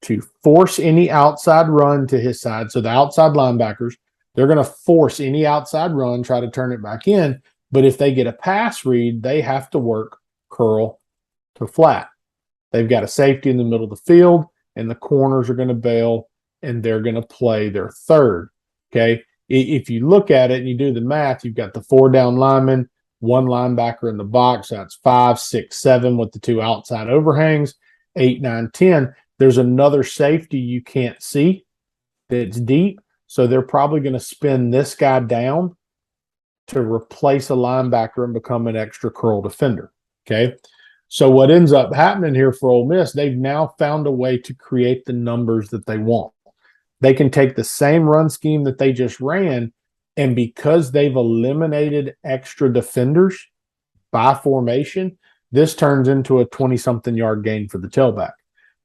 to force any outside run to his side. So the outside linebackers, they're going to force any outside run, try to turn it back in. But if they get a pass read, they have to work curl to flat. They've got a safety in the middle of the field, and the corners are going to bail, and they're going to play their third. Okay. If you look at it and you do the math, you've got the 4 down linemen, 1 linebacker in the box. That's 5, 6, 7 with the 2 outside overhangs, 8, 9, 10. There's another safety you can't see that's deep. So they're probably going to spin this guy down to replace a linebacker and become an extra curl defender. Okay. So what ends up happening here for Ole Miss, they've now found a way to create the numbers that they want. They can take the same run scheme that they just ran, and because they've eliminated extra defenders by formation, this turns into a 20-something yard gain for the tailback.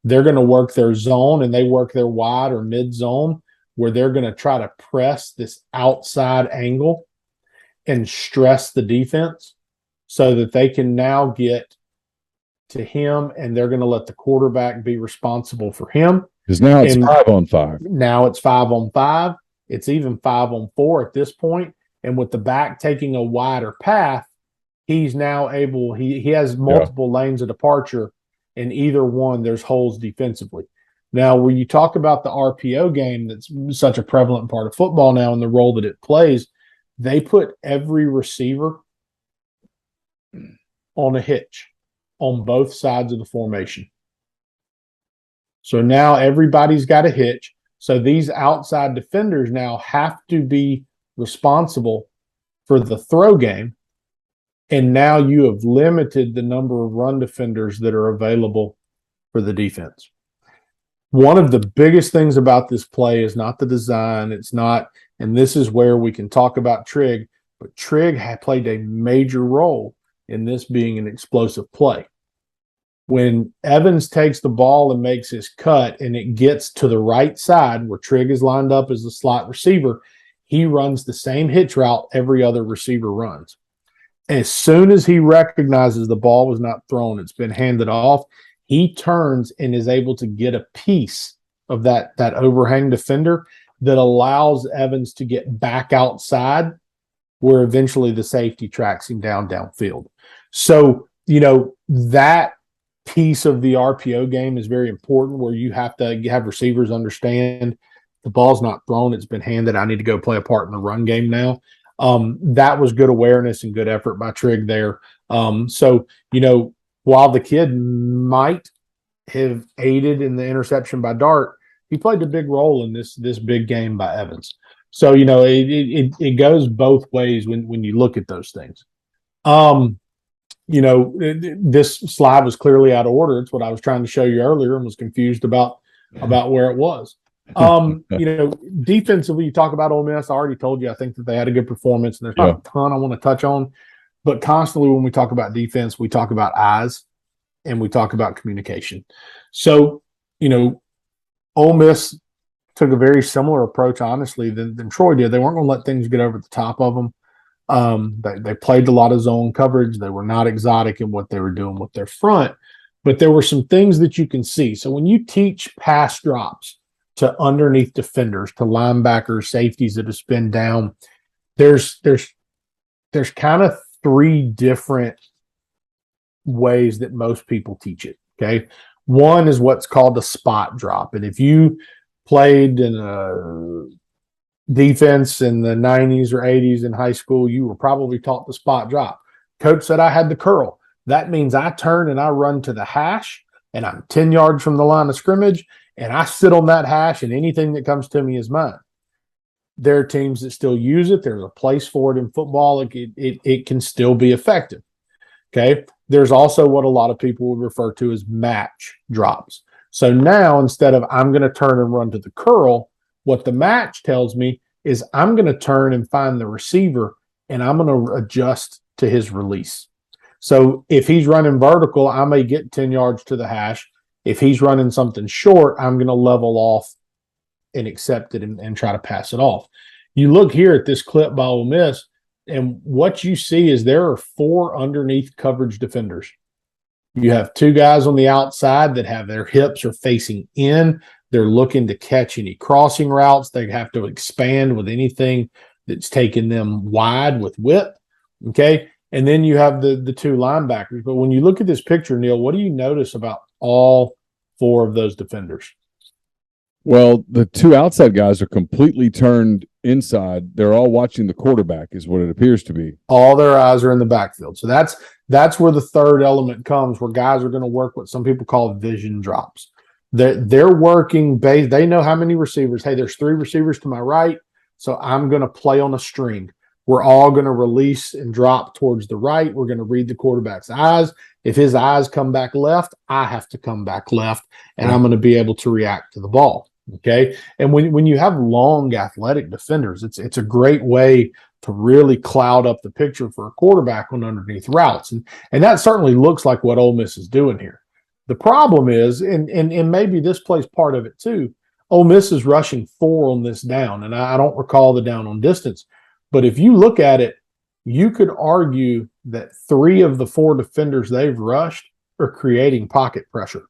They're going to work their zone, and they work their wide or mid zone where they're going to try to press this outside angle and stress the defense so that they can now get to him, and they're going to let the quarterback be responsible for him. Because now it's 5 on 5. Now it's 5 on 5. It's even 5 on 4 at this point. And with the back taking a wider path, he's now able, he has multiple lanes of departure, and either one, there's holes defensively. Now, when you talk about the RPO game, that's such a prevalent part of football now and the role that it plays, they put every receiver on a hitch on both sides of the formation. So now everybody's got a hitch. So these outside defenders now have to be responsible for the throw game. And now you have limited the number of run defenders that are available for the defense. One of the biggest things about this play is not the design. It's not, and this is where we can talk about Trigg, but Trigg had played a major role in this being an explosive play. When Evans takes the ball and makes his cut and it gets to the right side where Trigg is lined up as the slot receiver, he runs the same hitch route every other receiver runs. As soon as he recognizes the ball was not thrown, it's been handed off, he turns and is able to get a piece of that overhang defender that allows Evans to get back outside where eventually the safety tracks him downfield. So, that piece of the RPO game is very important, where you have to have receivers understand the ball's not thrown, it's been handed. I need to go play a part in the run game now. That was good awareness and good effort by Trigg there. So, while the kid might have aided in the interception by Dart, he played a big role in this big game by Evans. So, it goes both ways when you look at those things. This slide was clearly out of order. It's what I was trying to show you earlier and was confused about where it was. Defensively, you talk about Ole Miss. I already told you I think that they had a good performance, and there's not a ton I want to touch on. But constantly when we talk about defense, we talk about eyes and we talk about communication. So, Ole Miss took a very similar approach, honestly, than Troy did. They weren't going to let things get over the top of them. They played a lot of zone coverage. They were not exotic in what they were doing with their front, but there were some things that you can see. So when you teach pass drops to underneath defenders, to linebackers, safeties that have spin down, there's kind of three different ways that most people teach it. Okay. One is what's called a spot drop. And if you played in a defense in the 90s or 80s in high school, you were probably taught the spot drop. Coach said I had the curl. That means I turn and I run to the hash, and I'm 10 yards from the line of scrimmage, and I sit on that hash, and anything that comes to me is mine. There are teams that still use it. There's a place for it in football. It can still be effective. Okay. There's also what a lot of people would refer to as match drops. So now, instead of I'm going to turn and run to the curl, what the match tells me is I'm going to turn and find the receiver, and I'm going to adjust to his release. So if he's running vertical, I may get 10 yards to the hash. If he's running something short, I'm going to level off and accept it and try to pass it off. You look here at this clip by Ole Miss, and what you see is there are 4 underneath coverage defenders. You have 2 guys on the outside that have their hips are facing in. They're looking to catch any crossing routes. They have to expand with anything that's taking them wide with width. Okay. And then you have the 2 linebackers. But when you look at this picture, Neil, what do you notice about all 4 of those defenders? Well, the 2 outside guys are completely turned inside. They're all watching the quarterback, is what it appears to be. All their eyes are in the backfield. So that's where the third element comes, where guys are going to work what some people call vision drops. They're working base. They know how many receivers. Hey, there's 3 receivers to my right, so I'm going to play on a string. We're all going to release and drop towards the right. We're going to read the quarterback's eyes. If his eyes come back left, I have to come back left, and I'm going to be able to react to the ball. Okay. And when you have long athletic defenders, it's a great way to really cloud up the picture for a quarterback on underneath routes. And that certainly looks like what Ole Miss is doing here. The problem is, and maybe this plays part of it too, Ole Miss is rushing 4 on this down. And I don't recall the down on distance, but if you look at it, you could argue that 3 of the 4 defenders they've rushed are creating pocket pressure.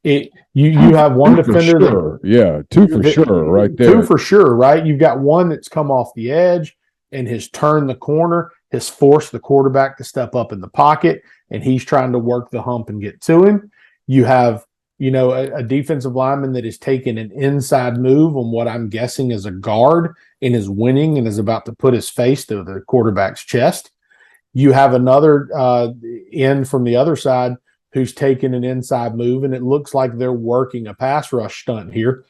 You have one defender that 2 for sure right there. 2 for sure, right? You've got one that's come off the edge and has turned the corner, has forced the quarterback to step up in the pocket, and he's trying to work the hump and get to him. You have, a defensive lineman that is taking an inside move on what I'm guessing is a guard and is winning and is about to put his face to the quarterback's chest. You have another end from the other side who's taking an inside move, and it looks like they're working a pass rush stunt here.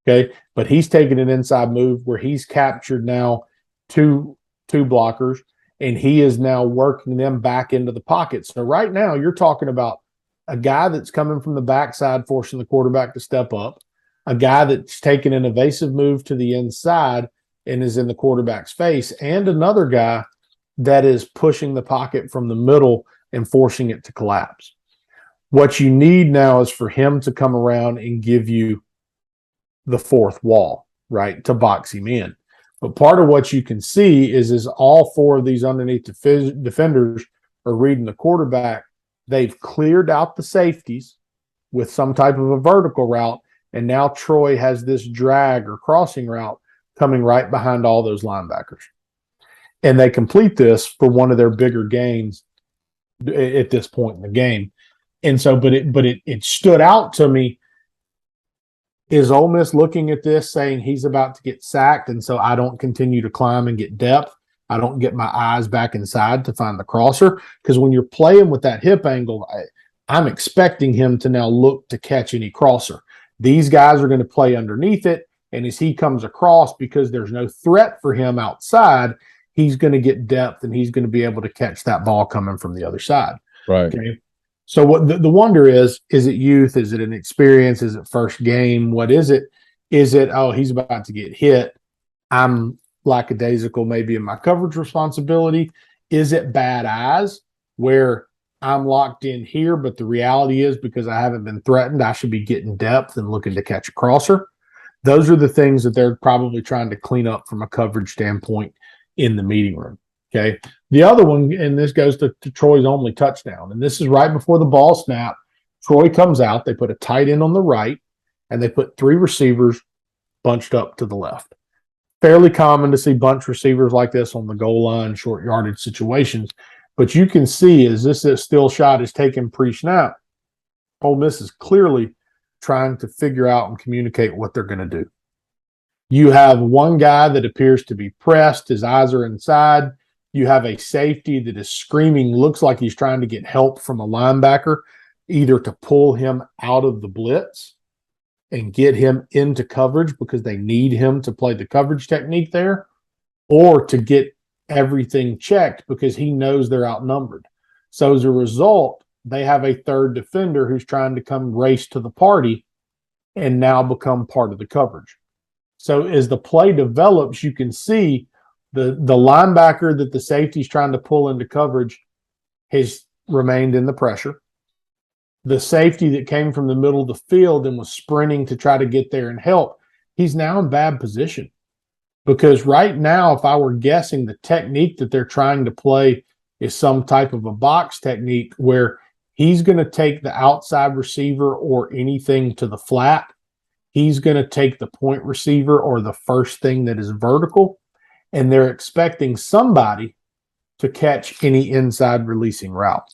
Okay. But he's taking an inside move where he's captured now two blockers, and he is now working them back into the pocket. So right now you're talking about a guy that's coming from the backside, forcing the quarterback to step up, a guy that's taking an evasive move to the inside and is in the quarterback's face, and another guy that is pushing the pocket from the middle and forcing it to collapse. What you need now is for him to come around and give you the 4th wall, right, to box him in. But part of what you can see is all 4 of these underneath defenders are reading the quarterback. They've cleared out the safeties with some type of a vertical route, and now Troy has this drag or crossing route coming right behind all those linebackers. And they complete this for one of their bigger gains at this point in the game. And so, but it stood out to me. Is Ole Miss looking at this saying he's about to get sacked, and so I don't continue to climb and get depth? I don't get my eyes back inside to find the crosser? Because when you're playing with that hip angle, I'm expecting him to now look to catch any crosser. These guys are going to play underneath it, and as he comes across, because there's no threat for him outside, he's going to get depth, and he's going to be able to catch that ball coming from the other side. Right. Okay. So what the wonder is it youth? Is it an experience? Is it first game? What is it? Is it, oh, he's about to get hit, I'm lackadaisical maybe in my coverage responsibility? Is it bad eyes where I'm locked in here, but the reality is because I haven't been threatened, I should be getting depth and looking to catch a crosser? Those are the things that they're probably trying to clean up from a coverage standpoint in the meeting room. Okay. The other one, and this goes to Troy's only touchdown, and this is right before the ball snap. Troy comes out. They put a tight end on the right, and they put 3 receivers bunched up to the left. Fairly common to see bunch receivers like this on the goal line, short yardage situations. But you can see as this still shot is taken pre-snap, Ole Miss is clearly trying to figure out and communicate what they're going to do. You have one guy that appears to be pressed. His eyes are inside. You have a safety that is screaming, looks like he's trying to get help from a linebacker, either to pull him out of the blitz and get him into coverage because they need him to play the coverage technique there, or to get everything checked because he knows they're outnumbered. So as a result, they have a third defender who's trying to come race to the party and now become part of the coverage. So as the play develops, you can see the linebacker that the safety's trying to pull into coverage has remained in the pressure. The safety that came from the middle of the field and was sprinting to try to get there and help, he's now in bad position. Because right now, if I were guessing, the technique that they're trying to play is some type of a box technique where he's going to take the outside receiver or anything to the flat. He's going to take the point receiver or the first thing that is vertical, and they're expecting somebody to catch any inside releasing route.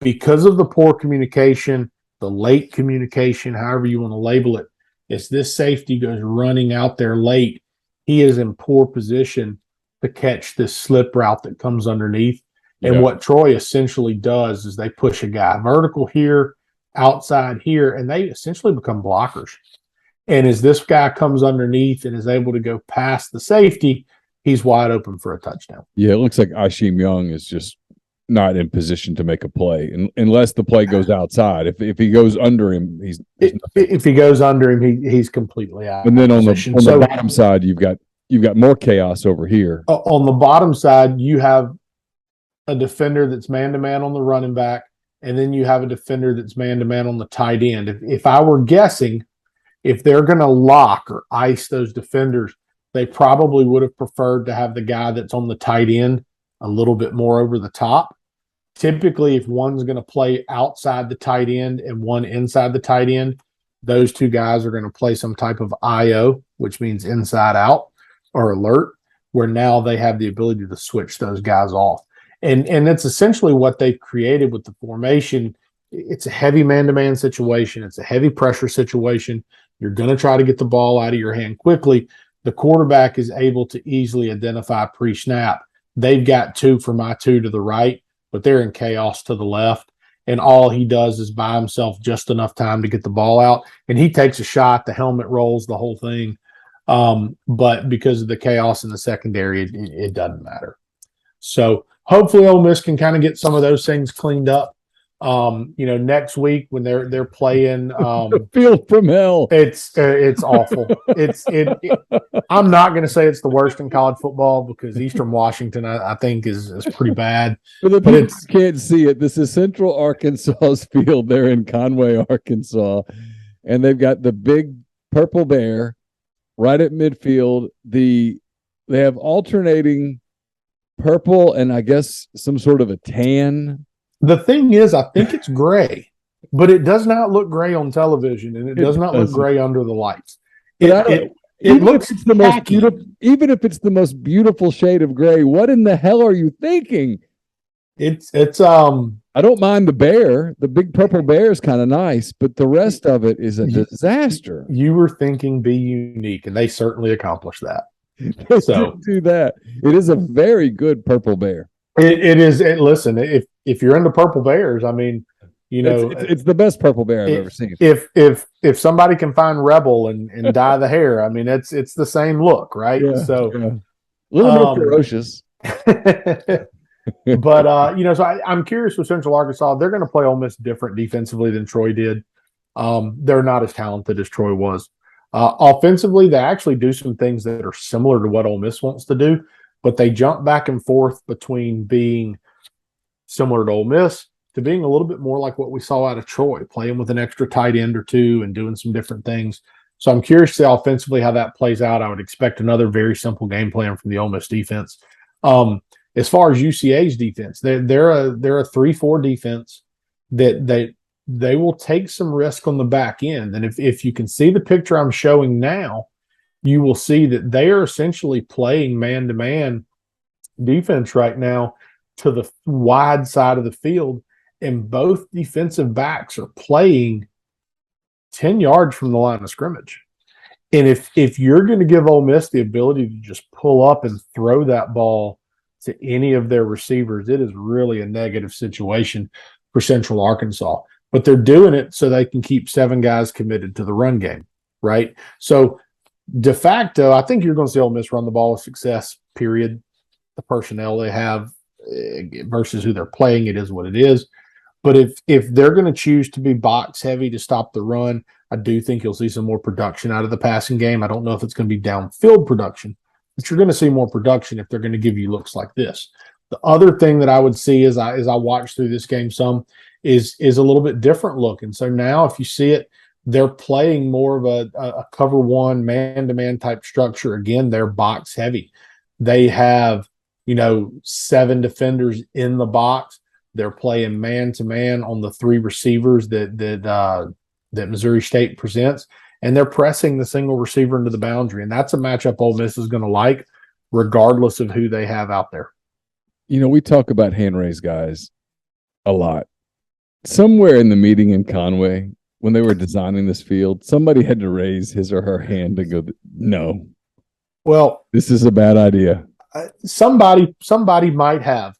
Because of the poor communication, the late communication, however you want to label it, as this safety goes running out there late, he is in poor position to catch this slip route that comes underneath. And what Troy essentially does is they push a guy vertical here, outside here, and they essentially become blockers. And as this guy comes underneath and is able to go past the safety, he's wide open for a touchdown. Yeah, it looks like Ashim Young is just not in position to make a play unless the play goes outside. If he goes under him, if he goes under him, he's completely out. And then on the bottom side, you've got more chaos over here. On the bottom side, you have a defender that's man-to-man on the running back, and then you have a defender that's man-to-man on the tight end. If I were guessing, if they're going to lock or ice those defenders, they probably would have preferred to have the guy that's on the tight end a little bit more over the top. Typically, if one's going to play outside the tight end and one inside the tight end, those two guys are going to play some type of IO, which means inside out or alert, where now they have the ability to switch those guys off. And it's essentially what they've created with the formation. It's a heavy man-to-man situation. It's a heavy pressure situation. You're going to try to get the ball out of your hand quickly. The quarterback is able to easily identify pre-snap. They've got 2 for my 2 to the right, but they're in chaos to the left. And all he does is buy himself just enough time to get the ball out. And he takes a shot, the helmet rolls, the whole thing. But because of the chaos in the secondary, it doesn't matter. So hopefully Ole Miss can kind of get some of those things cleaned up. Next week when they're playing the field from hell, it's awful. I'm not going to say it's the worst in college football because Eastern Washington I think is pretty bad. For the people who can't see it, this is Central Arkansas's field. They're in Conway, Arkansas, and they've got the big purple bear right at midfield. They have alternating purple and I guess some sort of a tan. The thing is, I think it's gray, but it does not look gray on television, and it does not look gray under the lights. It looks the most beautiful. Even if it's the most beautiful shade of gray, what in the hell are you thinking? It's I don't mind the bear. The big purple bear is kind of nice, but the rest of it is a disaster. You were thinking be unique, and they certainly accomplished that. So do that. It is a very good purple bear. It is. Listen, if you're into purple bears, I mean, it's the best purple bear I've ever seen. If somebody can find Rebel and dye the hair, I mean, it's the same look, right? Yeah, so a little more ferocious. But so I'm curious with Central Arkansas. They're going to play Ole Miss different defensively than Troy did. They're not as talented as Troy was. Offensively, they actually do some things that are similar to what Ole Miss wants to do. But they jump back and forth between being similar to Ole Miss to being a little bit more like what we saw out of Troy, playing with an extra tight end or two and doing some different things. So I'm curious to see offensively how that plays out. I would expect another very simple game plan from the Ole Miss defense. As far as UCA's defense, they're a 3-4 defense that they will take some risk on the back end. And if you can see the picture I'm showing now, you will see that they are essentially playing man-to-man defense right now to the wide side of the field, and both defensive backs are playing 10 yards from the line of scrimmage. And if you're going to give Ole Miss the ability to just pull up and throw that ball to any of their receivers, it is really a negative situation for Central Arkansas. But they're doing it so they can keep 7 guys committed to the run game, right? So de facto, I think you're going to see Ole Miss run the ball with success, period. The personnel they have versus who they're playing, it is what it is. But if they're going to choose to be box heavy to stop the run, I do think you'll see some more production out of the passing game. I don't know if it's going to be downfield production, but you're going to see more production if they're going to give you looks like this. The other thing that I would see as I watch through this game some is a little bit different look. And so now if you see it, they're playing more of a cover one man-to-man type structure. Again, they're box heavy. They have, 7 defenders in the box. They're playing man-to-man on the 3 receivers that Missouri State presents, and they're pressing the single receiver into the boundary. And that's a matchup Ole Miss is going to like, regardless of who they have out there. We talk about hand-raised guys a lot. Somewhere in the meeting in Conway, when they were designing this field, somebody had to raise his or her hand to go, no. Well, this is a bad idea. Somebody might have.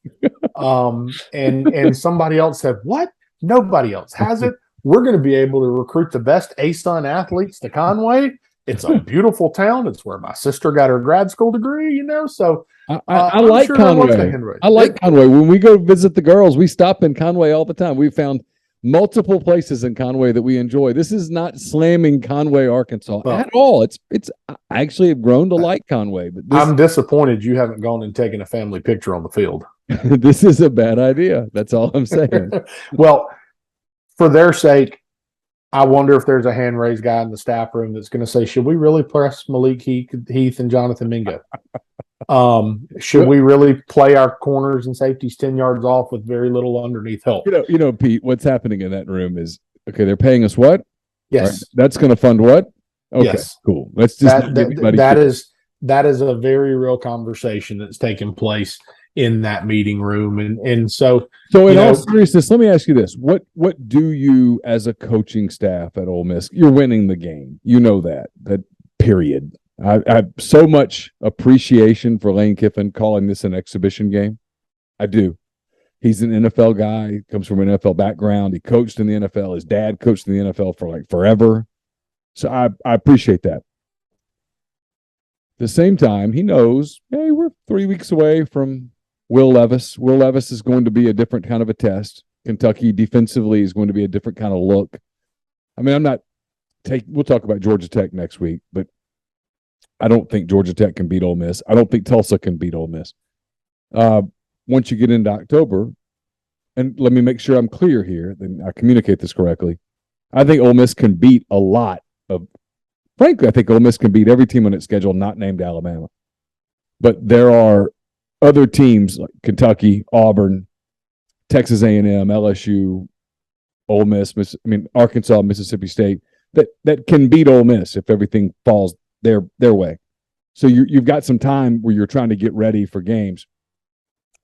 And somebody else said, what? Nobody else has it. We're going to be able to recruit the best ASUN athletes to Conway. It's a beautiful town. It's where my sister got her grad school degree, So I like sure Conway. I like Conway. When we go visit the girls, we stop in Conway all the time. We found multiple places in Conway that we enjoy. This is not slamming Conway, Arkansas at all. It's I actually have grown to like Conway, but I'm disappointed you haven't gone and taken a family picture on the field. This is a bad idea. That's all I'm saying. Well, for their sake, I wonder if there's a hand-raised guy in the staff room that's going to say, should we really press Malik Heath and Jonathan Mingo? Should we really play our corners and safeties 10 yards off with very little underneath help? Pete, what's happening in that room is, okay, they're paying us what? Yes. Right, that's going to fund what? Okay, yes. Cool. Let's just that is a very real conversation that's taking place in that meeting room. And so in all seriousness, let me ask you this. What do you as a coaching staff at Ole Miss, you're winning the game. You know that period. I have so much appreciation for Lane Kiffin calling this an exhibition game. I do. He's an NFL guy. He comes from an NFL background. He coached in the NFL. His dad coached in the NFL for forever. So I appreciate that. At the same time, he knows, hey, we're 3 weeks away from Will Levis. Will Levis is going to be a different kind of a test. Kentucky defensively is going to be a different kind of look. I mean, we'll talk about Georgia Tech next week, but I don't think Georgia Tech can beat Ole Miss. I don't think Tulsa can beat Ole Miss. Once you get into October, and let me make sure I'm clear here, then I communicate this correctly. I think Ole Miss can beat a lot of – frankly, I think Ole Miss can beat every team on its schedule not named Alabama. But there are other teams like Kentucky, Auburn, Texas A&M, LSU, Ole Miss, Arkansas, Mississippi State that can beat Ole Miss if everything falls their way. So you've got some time where you're trying to get ready for games.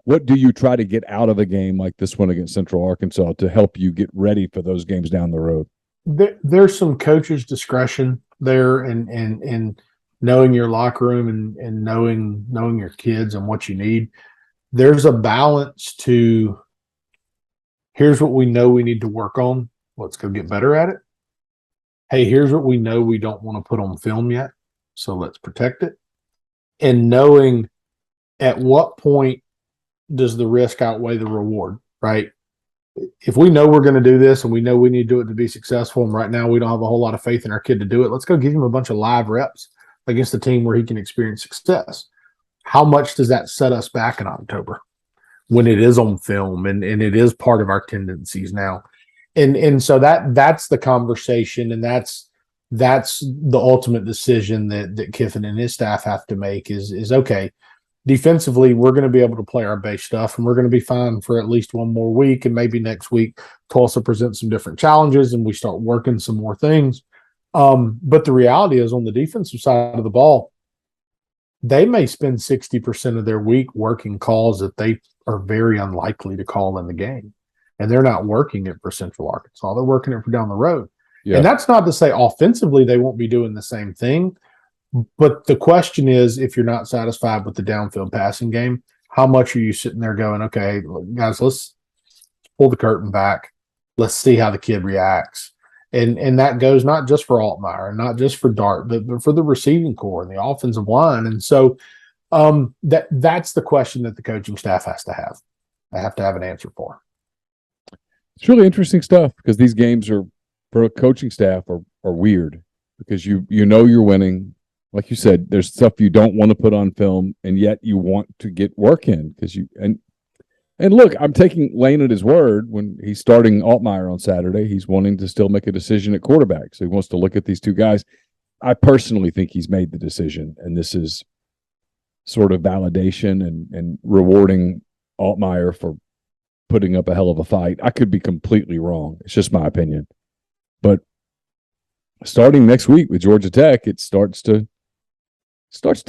What do you try to get out of a game like this one against Central Arkansas to help you get ready for those games down the road? There's some coach's discretion there and knowing your locker room and knowing your kids and what you need. There's a balance to here's what we know we need to work on. Let's go get better at it. Hey, here's what we know we don't want to put on film yet, so let's protect it. And knowing at what point does the risk outweigh the reward, right? If we know we're going to do this and we know we need to do it to be successful, and right now we don't have a whole lot of faith in our kid to do it, let's go give him a bunch of live reps against a team where he can experience success. How much does that set us back in October when it is on film and it is part of our tendencies now? And so that's the conversation, and that's that's the ultimate decision that Kiffin and his staff have to make is okay, defensively, we're going to be able to play our base stuff and we're going to be fine for at least one more week. And maybe next week, Tulsa presents some different challenges and we start working some more things. But the reality is, on the defensive side of the ball, they may spend 60% of their week working calls that they are very unlikely to call in the game. And they're not working it for Central Arkansas. They're working it for down the road. Yeah. And that's not to say offensively they won't be doing the same thing. But the question is, if you're not satisfied with the downfield passing game, how much are you sitting there going, okay, guys, let's pull the curtain back. Let's see how the kid reacts. And that goes not just for Altmaier and not just for Dart, but for the receiving core and the offensive line. And so that's the question that the coaching staff has to have. They have to have an answer for. It's really interesting stuff because these games are, for a coaching staff, are weird because you know you're winning. Like you said, there's stuff you don't want to put on film, and yet you want to get work in because you and look, I'm taking Lane at his word when he's starting Altmaier on Saturday. He's wanting to still make a decision at quarterback, so he wants to look at these two guys. I personally think he's made the decision, and this is sort of validation and rewarding Altmaier for putting up a hell of a fight. I could be completely wrong. It's just my opinion, but starting next week with Georgia Tech, it starts to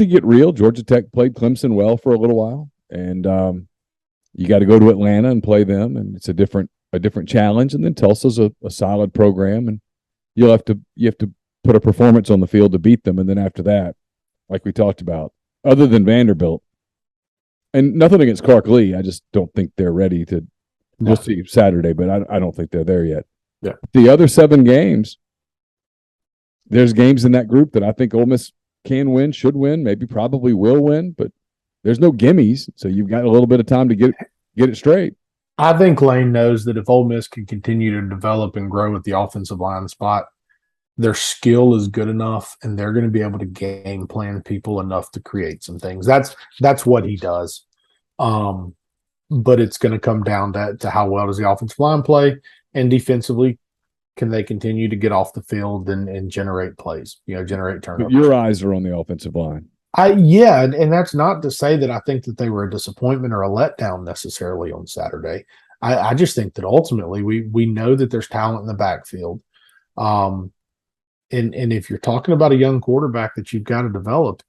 get real. Georgia Tech played Clemson well for a little while, and you got to go to Atlanta and play them, and it's a different challenge. And then Tulsa's a solid program, and you have to put a performance on the field to beat them. And then after that, like we talked about, other than Vanderbilt, and nothing against Clark Lee, I just don't think they're ready to. No. We'll see Saturday, but I don't think they're there yet. Yeah, the other 7 games, there's games in that group that I think Ole Miss can win, should win, maybe probably will win, but there's no gimmies, so you've got a little bit of time to get it straight. I think Lane knows that if Ole Miss can continue to develop and grow at the offensive line spot, their skill is good enough, and they're going to be able to game plan people enough to create some things. That's what he does. But it's going to come down to how well does the offensive line play, and defensively, can they continue to get off the field and generate plays, generate turnovers? Your eyes are on the offensive line. And that's not to say that I think that they were a disappointment or a letdown necessarily on Saturday. I just think that ultimately we know that there's talent in the backfield. And if you're talking about a young quarterback that you've got to develop,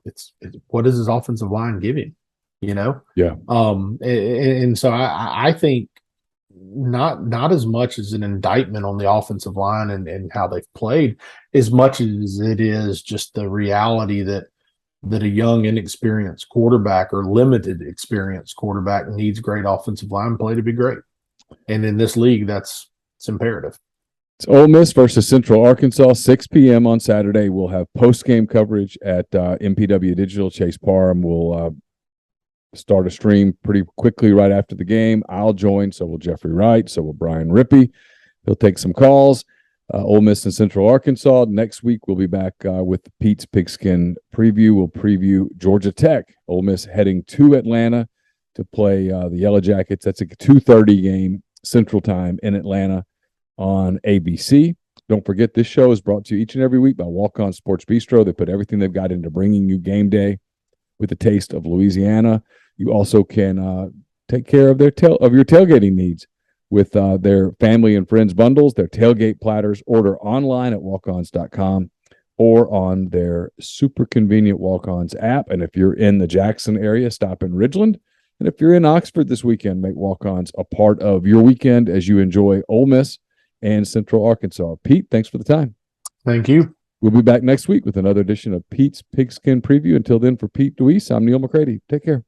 it's what does his offensive line give him? Yeah. And so I think not as much as an indictment on the offensive line and how they've played, as much as it is just the reality that a young, inexperienced quarterback or limited experienced quarterback needs great offensive line play to be great. And in this league, it's imperative. It's Ole Miss versus Central Arkansas, 6 p.m. on Saturday. We'll have post-game coverage at MPW Digital. Chase Parham will start a stream pretty quickly right after the game. I'll join, so will Jeffrey Wright, so will Brian Rippey. He'll take some calls. Ole Miss and Central Arkansas. Next week, we'll be back with Pete's Pigskin preview. We'll preview Georgia Tech. Ole Miss heading to Atlanta to play the Yellow Jackets. That's a 2:30 game Central Time in Atlanta on ABC. Don't forget, this show is brought to you each and every week by Walk-On Sports Bistro. They put everything they've got into bringing you game day with a taste of Louisiana. You also can take care of your tailgating needs with their family and friends bundles, their tailgate platters. Order online at walkons.com or on their super convenient Walk-Ons app. And if you're in the Jackson area, stop in Ridgeland. And if you're in Oxford this weekend, make Walk-Ons a part of your weekend as you enjoy Ole Miss and Central Arkansas. Pete, thanks for the time. Thank you. We'll be back next week with another edition of Pete's Pigskin Preview. Until then, for Pete Deweese, I'm Neil McCready. Take care.